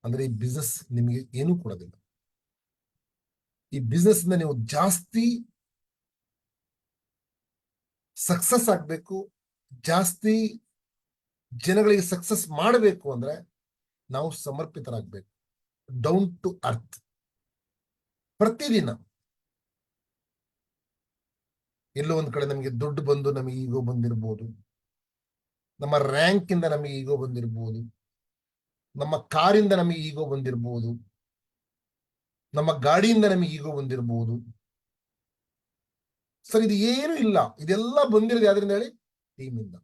ಅಂದ್ರೆ, ಈ ಬಿಸ್ನೆಸ್ ನಿಮಗೆ ಏನೂ ಕೊಡೋದಿಲ್ಲ. ಈ ಬಿಸ್ನೆಸ್ ಇಂದ ನೀವು ಜಾಸ್ತಿ ಸಕ್ಸಸ್ ಆಗ್ಬೇಕು, ಜಾಸ್ತಿ ಜನಗಳಿಗೆ ಸಕ್ಸಸ್ ಮಾಡಬೇಕು ಅಂದ್ರೆ ನಾವು ಸಮರ್ಪಿತರಾಗಬೇಕು, ಡೌನ್ ಟು ಅರ್ತ್. ಪ್ರತಿದಿನ ಎಲ್ಲೋ ಒಂದ್ ಕಡೆ ನಮಗೆ ದುಡ್ಡು ಬಂದು ನಮಗೆ ಈಗೋ ಬಂದಿರ್ಬೋದು, ನಮ್ಮ ರ್ಯಾಂಕ್ ಇಂದ ನಮಗೆ ಈಗೋ ಬಂದಿರ್ಬೋದು, ನಮ್ಮ ಕಾರಿಂದ ನಮಗೆ ಈಗೋ ಬಂದಿರ್ಬೋದು, ನಮ್ಮ ಗಾಡಿಯಿಂದ ನಮಗೆ ಈಗೋ ಬಂದಿರ್ಬೋದು. ಸರ್ ಇದು ಏನು ಇಲ್ಲ, ಇದೆಲ್ಲ ಬಂದಿರೋದು ಯಾವ್ದ್ರಿಂದ ಹೇಳಿ? ಟೀಮಿಂದ.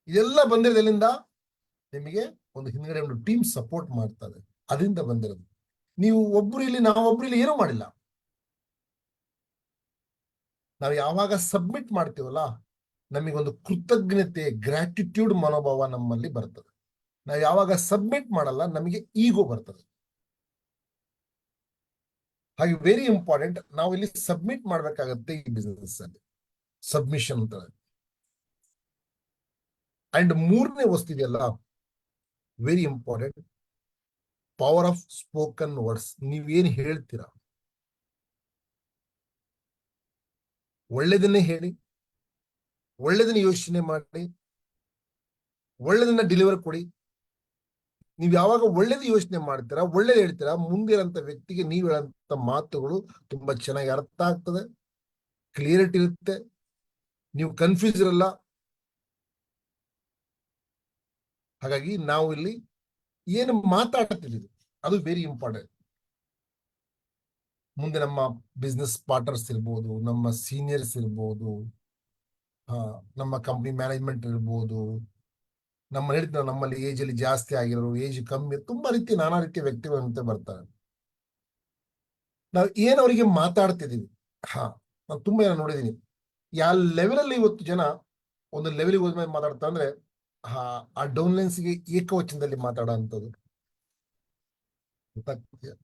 ಇದೆಲ್ಲ ಬಂದಿರೋದು ಎಲ್ಲಿಂದ? ನಿಮಗೆ ಒಂದು ಹಿಂದ್ಗಡೆ ಒಂದು ಟೀಮ್ ಸಪೋರ್ಟ್ ಮಾಡ್ತದೆ, ಅದರಿಂದ ಬಂದಿರೋದು. ನೀವು ಒಬ್ರು ಇಲ್ಲಿ, ನಾವೊಬ್ರು ಇಲ್ಲಿ ಏನೂ ಮಾಡಿಲ್ಲ. ನಾವು ಯಾವಾಗ ಸಬ್ಮಿಟ್ ಮಾಡ್ತೀವಲ್ಲ, ನಮಗೊಂದು ಕೃತಜ್ಞತೆ, ಗ್ರಾಟಿಟ್ಯೂಡ್ ಮನೋಭಾವ ನಮ್ಮಲ್ಲಿ ಬರ್ತದೆ. ನಾವು ಯಾವಾಗ ಸಬ್ಮಿಟ್ ಮಾಡಲ್ಲ, ನಮಗೆ ಈಗೋ ಬರ್ತದೆ. ಹಾಗೆ ವೆರಿ ಇಂಪಾರ್ಟೆಂಟ್, ನಾವು ಇಲ್ಲಿ ಸಬ್ಮಿಟ್ ಮಾಡ್ಬೇಕಾಗತ್ತೆ ಈ ಬಿಸ್ನೆಸ್ ಅಲ್ಲಿ, ಸಬ್ಮಿಷನ್ ಅಂತ. ಅಂಡ್ ಮೂರನೇ ವಸ್ತು ಇದೆಯಲ್ಲ, very important, power of spoken words. ನೀವೇನು ಹೇಳ್ತೀರಾ, ಒಳ್ಳೆದನ್ನೇ ಹೇಳಿ, ಒಳ್ಳೆದನ್ನ ಯೋಚನೆ ಮಾಡಿ, ಒಳ್ಳೆದನ್ನ ಡೆಲಿವರ್ ಕೊಡಿ. ನೀವು ಯಾವಾಗ ಒಳ್ಳೇದು ಯೋಚನೆ ಮಾಡ್ತೀರಾ, ಒಳ್ಳೇದು ಹೇಳ್ತೀರಾ, ಮುಂದೆ ಇರೋಂಥ ವ್ಯಕ್ತಿಗೆ ನೀವು ಹೇಳಂತ ಮಾತುಗಳು ತುಂಬಾ ಚೆನ್ನಾಗಿ ಅರ್ಥ ಆಗ್ತದೆ, ಕ್ಲಿಯರಿಟಿ ಇರುತ್ತೆ, ನೀವು ಕನ್ಫ್ಯೂಸ್ ಇರಲ್ಲ. ಹಾಗಾಗಿ ನಾವು ಇಲ್ಲಿ ಏನು ಮಾತಾಡ್ತಿದ್ದೀವಿ ಅದು ವೆರಿ ಇಂಪಾರ್ಟೆಂಟ್. ಮುಂದೆ ನಮ್ಮ ಬಿಸ್ನೆಸ್ ಪಾರ್ಟ್ನರ್ಸ್ ಇರ್ಬೋದು, ನಮ್ಮ ಸೀನಿಯರ್ಸ್ ಇರ್ಬೋದು, ನಮ್ಮ ಕಂಪ್ನಿ ಮ್ಯಾನೇಜ್ಮೆಂಟ್ ಇರ್ಬೋದು, ನಮ್ಮಲ್ಲಿ ಏಜ್ ಅಲ್ಲಿ ಜಾಸ್ತಿ ಆಗಿರೋರು, ಏಜ್ ಕಮ್ಮಿ, ತುಂಬಾ ರೀತಿ ನಾನಾ ರೀತಿಯ ವ್ಯಕ್ತಿಗಳಂತೆ ಬರ್ತಾರೆ. ನಾವು ಏನ್ ಅವರಿಗೆ ಮಾತಾಡ್ತಿದೀವಿ, ನಾನು ತುಂಬಾ ಜನ ನೋಡಿದೀನಿ. ಯಾವ ಲೆವೆಲ್ ಅಲ್ಲಿ ಇವತ್ತು ಜನ ಒಂದು ಲೆವೆಲ್ಗೆ ಹೋದ್ಮೇಲೆ ಮಾತಾಡ್ತಾ ಅಂದ್ರೆ ಆ ಡೌನ್ಲೈನ್ಸ್ಗೆ ಏಕವಚನದಲ್ಲಿ ಮಾತಾಡೋ ಅಂಥದ್ದು ಗೊತ್ತಾಗ್ತಿದೆಯಾ?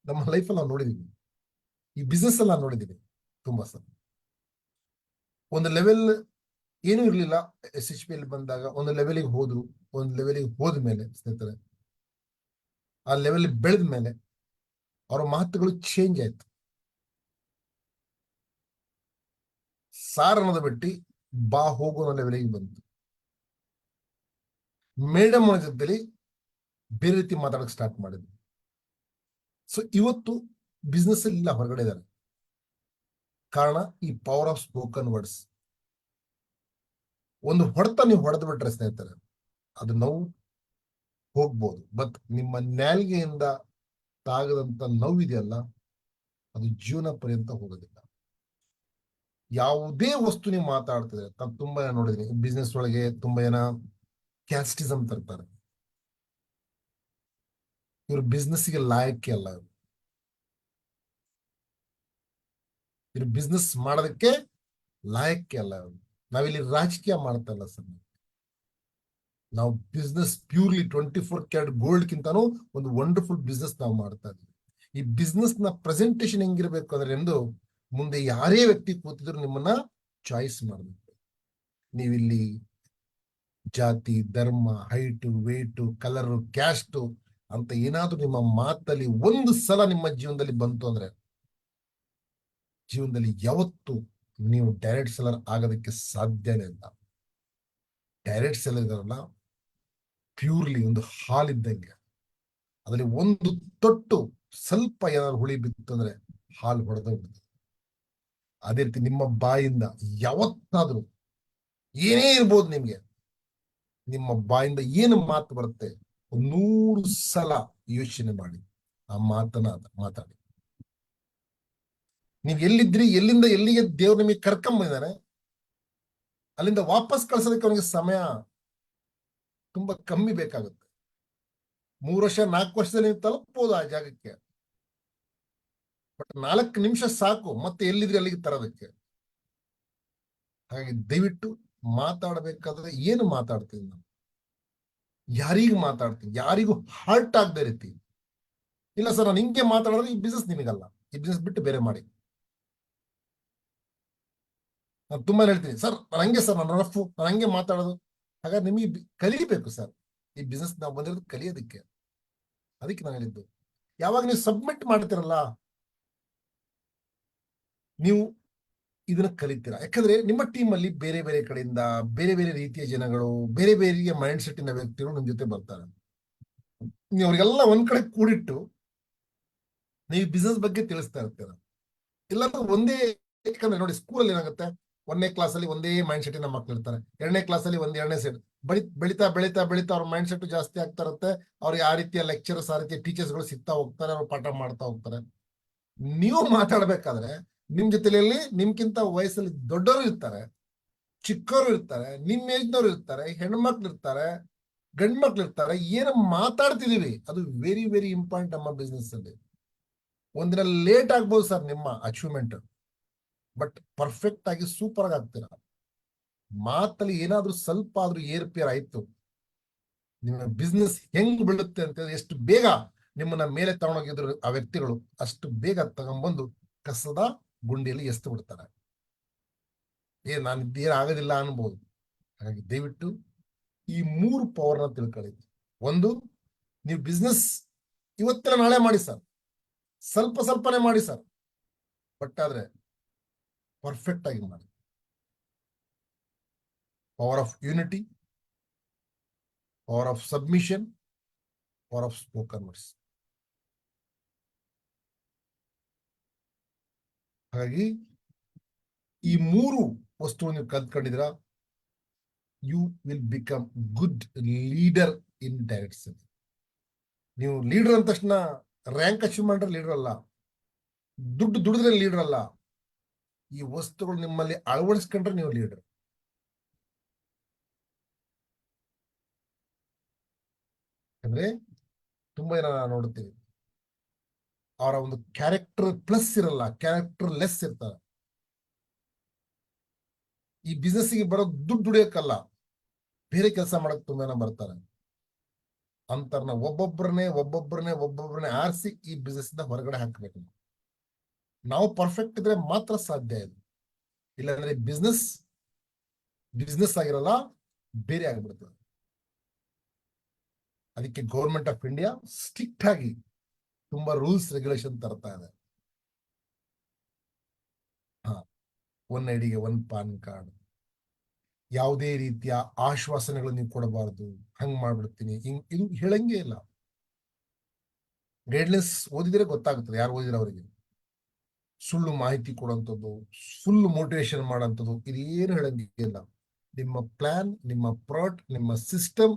ನಮ್ಮ ಲೈಫಲ್ಲಿ ನಾವು ನೋಡಿದೀವಿ, ಈ ಬಿಸ್ನೆಸ್ ಅಲ್ಲಿ ನಾವು ನೋಡಿದೀವಿ ತುಂಬಾ ಸಲ. ಒಂದು ಲೆವೆಲ್ ಏನೂ ಇರ್ಲಿಲ್ಲ, SHP ಅಲ್ಲಿ ಬಂದಾಗ ಒಂದು ಲೆವೆಲಿಗೆ ಹೋದ್ರು, ಒಂದು ಲೆವೆಲಿಗೆ ಹೋದ್ಮೇಲೆ ಸ್ನೇಹಿತರೆ ಆ ಲೆವೆಲ್ ಬೆಳೆದ ಮೇಲೆ ಅವರ ಮಾತುಗಳು ಚೇಂಜ್ ಆಯ್ತು. ಸಾರ್ ಅನ್ನೋದು ಬಿಟ್ಟು ಬಾ ಹೋಗೋ ಲೆವೆಲಿಗೆ ಬಂತು. ಮೇಡಮ್ ಅನ್ನೋ ಜೊತೆಲಿ ಬೇರೆ ರೀತಿ ಮಾತಾಡಕ್ ಸ್ಟಾರ್ಟ್ ಮಾಡಿದ್ವಿ. ಸೊ ಇವತ್ತು ಬಿಸ್ನೆಸ್ ಅಲ್ಲಿ ಇಲ್ಲ, ಹೊರಗಡೆ ಇದ್ದಾರೆ. ಕಾರಣ ಈ ಪವರ್ ಆಫ್ ಸ್ಪೋಕನ್ ವರ್ಡ್ಸ್. ಒಂದು ಹೊಡೆತ ನೀವು ಹೊಡೆದು ಬಿಟ್ರೆ ಸ್ನೇಹಿತರೆ ಅದು ನೋವು ಹೋಗ್ಬೋದು, ಬಟ್ ನಿಮ್ಮ ನಾಲಿಗೆಯಿಂದ ತಾಗದಂತ ನೋವಿದೆಯಲ್ಲ ಅದು ಜೀವನ ಪರ್ಯಂತ ಹೋಗೋದಿಲ್ಲ. ಯಾವುದೇ ವಸ್ತು ನೀವು ಮಾತಾಡ್ತಿದ್ರೆ, ನಾನು ತುಂಬಾ ಜನ ನೋಡಿದೀನಿ ಬಿಸ್ನೆಸ್ ಒಳಗೆ, ತುಂಬಾ ಜನ ಕ್ಯಾಸ್ಟಿಸಮ್ ತರ್ತಾರೆ. ಇವ್ರು ಬಿಸ್ನೆಸ್ಗೆ ಲಾಯಕ್ಕೆ ಅಲ್ಲ, ಇವ್ರು ಬಿಸ್ನೆಸ್ ಮಾಡೋದಕ್ಕೆ ಲಾಯಕ್ಕೆ ಅಲ್ಲ. ನಾವಿಲ್ಲಿ ರಾಜಕೀಯ ಮಾಡ್ತಾ ಇಲ್ಲ ಸರ್. ನಾವು ಬಿಸ್ನೆಸ್ ಪ್ಯೂರ್ಲಿ 24 ಕ್ಯಾರೆಟ್ ಗೋಲ್ಡ್ ಕಿಂತಾನು ಒಂದು ವಂಡರ್ಫುಲ್ ಬಿಸ್ನೆಸ್ ನಾವು ಮಾಡ್ತಾ ಇದ್ದೀವಿ. ಈ ಬಿಸ್ನೆಸ್ ನ ಪ್ರೆಸೆಂಟೇಶನ್ ಹೆಂಗಿರ್ಬೇಕು ಅಂದ್ರೆ ಎಂದು ಮುಂದೆ ಯಾರೇ ವ್ಯಕ್ತಿ ಕೂತಿದ್ರು ನಿಮ್ಮನ್ನ ಚಾಯ್ಸ್ ಮಾಡಬೇಕು. ನೀವಿಲ್ಲಿ ಜಾತಿ, ಧರ್ಮ, ಹೈಟು, ವೇಟು, ಕಲರು, ಕ್ಯಾಸ್ಟು ಅಂತ ಏನಾದ್ರೂ ನಿಮ್ಮ ಮಾತಲ್ಲಿ ಒಂದು ಸಲ ನಿಮ್ಮ ಜೀವನದಲ್ಲಿ ಬಂತು ಅಂದ್ರೆ ಜೀವನದಲ್ಲಿ ಯಾವತ್ತು ನೀವು ಡೈರೆಕ್ಟ್ ಸೆಲ್ಲರ್ ಆಗೋದಕ್ಕೆ ಸಾಧ್ಯನೇ ಇಲ್ಲ. ಡೈರೆಕ್ಟ್ ಸೆಲ್ಲರ್ ಇದಾರಲ್ಲ ಪ್ಯೂರ್ಲಿ ಒಂದು ಹಾಲಿದ್ದಂಗೆ, ಅದರಲ್ಲಿ ಒಂದು ತೊಟ್ಟು ಸ್ವಲ್ಪ ಏನಾದ್ರು ಹುಳಿ ಬಿತ್ತು ಅಂದ್ರೆ ಹಾಲು ಹೊಡೆದೋಗ್ಬಿಡುತ್ತೆ. ಅದೇ ರೀತಿ ನಿಮ್ಮ ಬಾಯಿಂದ ಯಾವತ್ತಾದ್ರೂ ಏನೇ ಇರ್ಬೋದು, ನಿಮ್ಗೆ ನಿಮ್ಮ ಬಾಯಿಂದ ಏನು ಮಾತು ಬರುತ್ತೆ 100 ಸಲ ಯೋಚನೆ ಮಾಡಿ ಆ ಮಾತಾಡಿ. ನೀವ್ ಎಲ್ಲಿದ್ರಿ, ಎಲ್ಲಿಂದ ಎಲ್ಲಿಗೆ ದೇವ್ರು ನಿಮಗೆ ಕರ್ಕೊಂಬಂದಿದ್ದಾನೆ, ಅಲ್ಲಿಂದ ವಾಪಸ್ ಕಳ್ಸೋದಕ್ಕೆ ಅವನಿಗೆ ಸಮಯ ತುಂಬಾ ಕಮ್ಮಿ ಬೇಕಾಗುತ್ತೆ. 3 ವರ್ಷ 4 ವರ್ಷದಲ್ಲಿ ನೀವು ತಲುಪಬಹುದು ಆ ಜಾಗಕ್ಕೆ, ಬಟ್ 4 ನಿಮಿಷ ಸಾಕು ಮತ್ತೆ ಎಲ್ಲಿದ್ರಿ ಅಲ್ಲಿಗೆ ತರೋದಕ್ಕೆ. ಹಾಗಾಗಿ ದಯವಿಟ್ಟು ಮಾತಾಡಬೇಕಾದ್ರೆ ಏನು ಮಾತಾಡ್ತೀವಿ ನಾವು, ಯಾರಿಗೂ ಮಾತಾಡ್ತೀವಿ, ಯಾರಿಗೂ ಹರ್ಟ್ ಆಗದೆ ರೀತಿ. ಇಲ್ಲ ಸರ್ ನಾನು ಹಿಂಗೆ ಮಾತಾಡಿದ್ರೆ ಈ ಬಿಸ್ನೆಸ್ ನಿಮಗಲ್ಲ, ಈ ಬಿಸ್ನೆಸ್ ಬಿಟ್ಟು ಬೇರೆ ಮಾಡಿ. ನಾನು ತುಂಬಾ ಹೇಳ್ತೀನಿ ಸರ್, ನಾನು ಹಂಗೆ ಸರ್, ನಾನು ರಫು, ನಾನು ಹಂಗೆ ಮಾತಾಡೋದು. ಹಾಗಾದ್ರೆ ನಿಮಗೆ ಕಲಿಬೇಕು ಸರ್, ಈ ಬಿಸ್ನೆಸ್ ನಾವು ಬಂದಿರೋದು ಕಲಿಯೋದಕ್ಕೆ. ಅದಕ್ಕೆ ನಾನು ಹೇಳಿದ್ದು, ಯಾವಾಗ ನೀವು ಸಬ್ಮಿಟ್ ಮಾಡ್ತಿರಲ್ಲ ನೀವು ಇದನ್ನ ಕಲಿತೀರಾ. ಯಾಕಂದ್ರೆ ನಿಮ್ಮ ಟೀಮ್ ಅಲ್ಲಿ ಬೇರೆ ಬೇರೆ ಕಡೆಯಿಂದ ಬೇರೆ ಬೇರೆ ರೀತಿಯ ಜನಗಳು, ಬೇರೆ ಬೇರೆ ಮೈಂಡ್ ಸೆಟ್ ಇನ ವ್ಯಕ್ತಿಗಳು ನಿಮ್ ಜೊತೆ ಬರ್ತಾರೆ. ನೀವು ಅವ್ರಿಗೆಲ್ಲ ಒಂದ್ ಕಡೆ ಕೂಡಿಟ್ಟು ನೀವು ಬಿಸ್ನೆಸ್ ಬಗ್ಗೆ ತಿಳಿಸ್ತಾ ಇರ್ತೀರ. ಇಲ್ಲಾಂದ್ರೆ ಒಂದೇ, ಯಾಕಂದ್ರೆ ನೋಡಿ ಸ್ಕೂಲಲ್ಲಿ ಏನಾಗುತ್ತೆ, 1ನೇ ಕ್ಲಾಸಲ್ಲಿ ಒಂದೇ ಮೈಂಡ್ ಸೆಟ್ ನಮ್ಮ ಮಕ್ಳು ಇರ್ತಾರೆ, 2ನೇ ಕ್ಲಾಸಲ್ಲಿ ಎರಡನೇ ಸೆಟ್ ಬೆಳಿತಾ ಬೆಳಿತಾ ಬೆಳಿತಾ ಅವ್ರ ಮೈಂಡ್ ಸೆಟ್ ಜಾಸ್ತಿ ಆಗ್ತಾ ಇರುತ್ತೆ. ಅವ್ರಿಗೆ ಆ ರೀತಿಯ ಲೆಕ್ಚರ್ಸ್, ಆ ರೀತಿಯ ಟೀಚರ್ಸ್ ಗಳು ಸಿಗ್ತಾ ಹೋಗ್ತಾರೆ, ಅವ್ರು ಪಾಠ ಮಾಡ್ತಾ ಹೋಗ್ತಾರೆ. ನೀವು ಮಾತಾಡ್ಬೇಕಾದ್ರೆ ನಿಮ್ ಜೊತೆಲಿ ನಿಮ್ಗಿಂತ ವಯಸ್ಸಲ್ಲಿ ದೊಡ್ಡವರು ಇರ್ತಾರೆ, ಚಿಕ್ಕವರು ಇರ್ತಾರೆ, ನಿಮ್ ಏಜ್ನವ್ರು ಇರ್ತಾರೆ, ಹೆಣ್ಮಕ್ಳು ಇರ್ತಾರೆ, ಗಂಡ್ಮಕ್ಳು ಇರ್ತಾರೆ. ಏನು ಮಾತಾಡ್ತಿದೀವಿ ಅದು ವೆರಿ ವೆರಿ ಇಂಪಾರ್ಟೆಂಟ್ ನಮ್ಮ ಬಿಸ್ನೆಸ್ ಅಲ್ಲಿ. ಒಂದಿನ ಲೇಟ್ ಆಗ್ಬೋದು ಸರ್ ನಿಮ್ಮ ಅಚೀವ್ಮೆಂಟ್, ಬಟ್ ಪರ್ಫೆಕ್ಟ್ ಆಗಿ ಸೂಪರ್ ಆಗಿ ಆಗ್ತೀರ. ಮಾತಲ್ಲಿ ಏನಾದ್ರೂ ಸ್ವಲ್ಪ ಆದ್ರೂ ಏರ್ಪೇರ್ ಆಯ್ತು, ನಿಮ್ಮ ಬಿಸ್ನೆಸ್ ಹೆಂಗ್ ಬೀಳುತ್ತೆ ಅಂತ, ಎಷ್ಟು ಬೇಗ ನಿಮ್ಮನ್ನ ಮೇಲೆ ತಗೊಂಡೋಗಿದ್ರು ಆ ವ್ಯಕ್ತಿಗಳು ಅಷ್ಟು ಬೇಗ ತಗೊಂಡ್ಬಂದು ಕಸದ ಗುಂಡಿಯಲ್ಲಿ ಎಸ್ತು ಬಿಡ್ತಾರೆ. ನಾನು ಇದೇನು ಆಗೋದಿಲ್ಲ ಅನ್ಬೋದು. ಹಾಗಾಗಿ ದಯವಿಟ್ಟು ಈ 3 ಪವರ್ನ ತಿಳ್ಕೊಳ್ಳಿ. ಒಂದು, ನೀವು ಬಿಸ್ನೆಸ್ ಇವತ್ತೆಲ್ಲ ನಾಳೆ ಮಾಡಿ ಸರ್, ಸ್ವಲ್ಪ ಸ್ವಲ್ಪನೇ ಮಾಡಿ ಸರ್, ಬಟ್ ಆದ್ರೆ ಪರ್ಫೆಕ್ಟ್ ಆಗಿ ಮಾಡಿ. Power of unity, power of submission, power of spoken words. ಹಾಗಾಗಿ ಈ 3 ವಸ್ತು ನೀವು ಕಲ್ತ್ಕೊಂಡಿದ್ದೀರಾ, you will become good leader in direct selling. ನೀವು ಲೀಡರ್ ಅಂದ ತಕ್ಷಣ ರ್ಯಾಂಕ್ ಅಚೀವ್ ಮಾಡ್ರೆ ಲೀಡರ್ ಅಲ್ಲ, ದುಡ್ಡು ದುಡಿದ್ರೆ ಲೀಡರ್ ಅಲ್ಲ. ಈ ವಸ್ತುಗಳು ನಿಮ್ಮಲ್ಲಿ ಅಳವಡಿಸ್ಕೊಂಡ್ರೆ ನೀವು ಲೀಡರ್. ಅಂದ್ರೆ ತುಂಬಾ ಜನ ನೋಡುತ್ತೀವಿ, ಅವರ ಒಂದು ಕ್ಯಾರೆಕ್ಟರ್ ಪ್ಲಸ್ ಇರಲ್ಲ, ಕ್ಯಾರೆಕ್ಟರ್ ಲೆಸ್ ಇರ್ತಾರೆ. ಈ ಬಿಸ್ನೆಸ್ಗೆ ಬರೋ ದುಡ್ಡು ದುಡಿಯೋಕ್ಕಲ್ಲ, ಬೇರೆ ಕೆಲಸ ಮಾಡಕ್ ತುಂಬಾ ಜನ ಬರ್ತಾರೆ. ಅಂತರ್ನ ಒಬ್ಬೊಬ್ಬರನ್ನೇ ಆರಿಸಿ ಈ ಬಿಸ್ನೆಸ್ ಇಂದ ಹೊರಗಡೆ ಹಾಕ್ಬೇಕು. ನಾವು ಪರ್ಫೆಕ್ಟ್ ಇದ್ರೆ ಮಾತ್ರ ಸಾಧ್ಯ ಇದು. ಇಲ್ಲಾಂದ್ರೆ ಬಿಸ್ನೆಸ್ ಆಗಿರಲ್ಲ, ಬೇರೆ ಆಗ್ಬಿಡ್ತದೆ. ಅದಕ್ಕೆ ಗೌರ್ಮೆಂಟ್ ಆಫ್ ಇಂಡಿಯಾ ಸ್ಟ್ರಿಕ್ಟ್ ಆಗಿ ತುಂಬಾ ರೂಲ್ಸ್ ರೆಗ್ಯುಲೇಷನ್ ತರ್ತಾ ಇದೆ. ಒನ್ ಐಡಿಗೆ ಒನ್ ಪಾನ್ ಕಾರ್ಡ್, ಯಾವುದೇ ರೀತಿಯ ಆಶ್ವಾಸನೆಗಳು ನೀವು ಕೊಡಬಾರದು, ಹಂಗ್ ಮಾಡ್ಬಿಡ್ತೀನಿ ಇದು ಹೇಳಂಗೆ ಇಲ್ಲ. ಗೈಡ್ಲೈನ್ಸ್ ಓದಿದ್ರೆ ಗೊತ್ತಾಗ್ತದೆ, ಯಾರು ಓದಿದ್ರೆ ಅವರಿಗೆ. ಸುಳ್ಳು ಮಾಹಿತಿ ಕೊಡುವಂಥದ್ದು, ಫುಲ್ ಮೋಟಿವೇಶನ್ ಮಾಡೋಂಥದ್ದು, ಇದೇನು ಹೇಳಂಗಿಲ್ಲ. ನಿಮ್ಮ ಪ್ಲಾನ್, ನಿಮ್ಮ ಪ್ರಾಡಕ್ಟ್, ನಿಮ್ಮ ಸಿಸ್ಟಮ್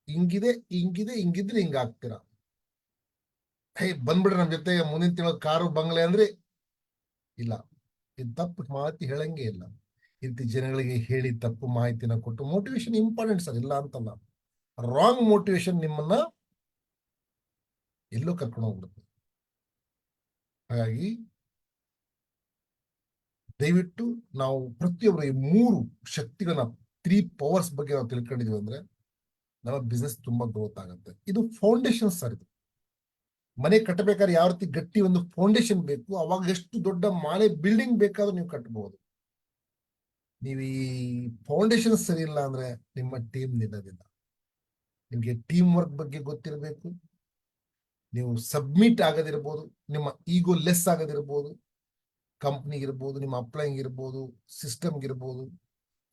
ಹಿಂಗಿದ್ರೆ ಹಿಂಗಾಗ್ತೀರಾ. ಬಂದ್ಬಿಡ್ರಿ ನಮ್ ಜೊತೆ ಮುಂದಿನ ತಿಂಗಳ ಕಾರು ಬಂಗ್ಲೆ ಅಂದ್ರೆ ಇಲ್ಲ. ಇದು ತಪ್ಪು ಮಾಹಿತಿ ಹೇಳಂಗೆ ಇಲ್ಲ. ಇಂಥ ಜನಗಳಿಗೆ ಹೇಳಿ ತಪ್ಪು ಮಾಹಿತಿನ ಕೊಟ್ಟು, ಮೋಟಿವೇಶನ್ ಇಂಪಾರ್ಟೆಂಟ್ ಸರ್, ಇಲ್ಲ ಅಂತಲ್ಲ. ರಾಂಗ್ ಮೋಟಿವೇಶನ್ ನಿಮ್ಮನ್ನ ಎಲ್ಲೋ ಕರ್ಕೊಂಡು ಹೋಗ್ಬಿಡುತ್ತೆ. ಹಾಗಾಗಿ ದಯವಿಟ್ಟು ನಾವು ಪ್ರತಿಯೊಬ್ಬರು ಈ 3 ಶಕ್ತಿಗಳನ್ನ, 3 ಪವರ್ಸ್ ಬಗ್ಗೆ ನಾವು ತಿಳ್ಕೊಂಡಿದೀವಿ ಅಂದ್ರೆ ನಮ್ಮ ಬಿಸ್ನೆಸ್ ತುಂಬಾ ಗ್ರೋತ್ ಆಗುತ್ತೆ. ಇದು ಫೌಂಡೇಶನ್ ಸರ್. ಇದು ಮನೆ ಕಟ್ಟಬೇಕಾದ್ರೆ ಯಾವ ರೀತಿ ಗಟ್ಟಿ ಒಂದು ಫೌಂಡೇಶನ್ ಬೇಕು, ಅವಾಗ ಎಷ್ಟು ದೊಡ್ಡ ಮಾಲೆ ಬಿಲ್ಡಿಂಗ್ ಬೇಕಾದ್ರೂ ನೀವು ಕಟ್ಟಬಹುದು. ನೀವು ಈ ಫೌಂಡೇಶನ್ ಸರಿ ಇಲ್ಲ ಅಂದ್ರೆ ನಿಮ್ಮ ಟೀಮ್ ನಿಲ್ಲೋದಿಲ್ಲ. ನಿಮ್ಗೆ ಟೀಮ್ ವರ್ಕ್ ಬಗ್ಗೆ ಗೊತ್ತಿರಬೇಕು. ನೀವು ಸಬ್ಮಿಟ್ ಆಗದಿರ್ಬೋದು, ನಿಮ್ಮ ಈಗೋ ಲೆಸ್ ಆಗದಿರ್ಬೋದು, ಕಂಪ್ನಿಗೆ ಇರ್ಬೋದು, ನಿಮ್ಮ ಅಪ್ಲೈಂಗ್ ಇರ್ಬೋದು, ಸಿಸ್ಟಮ್ಗೆ ಇರ್ಬೋದು,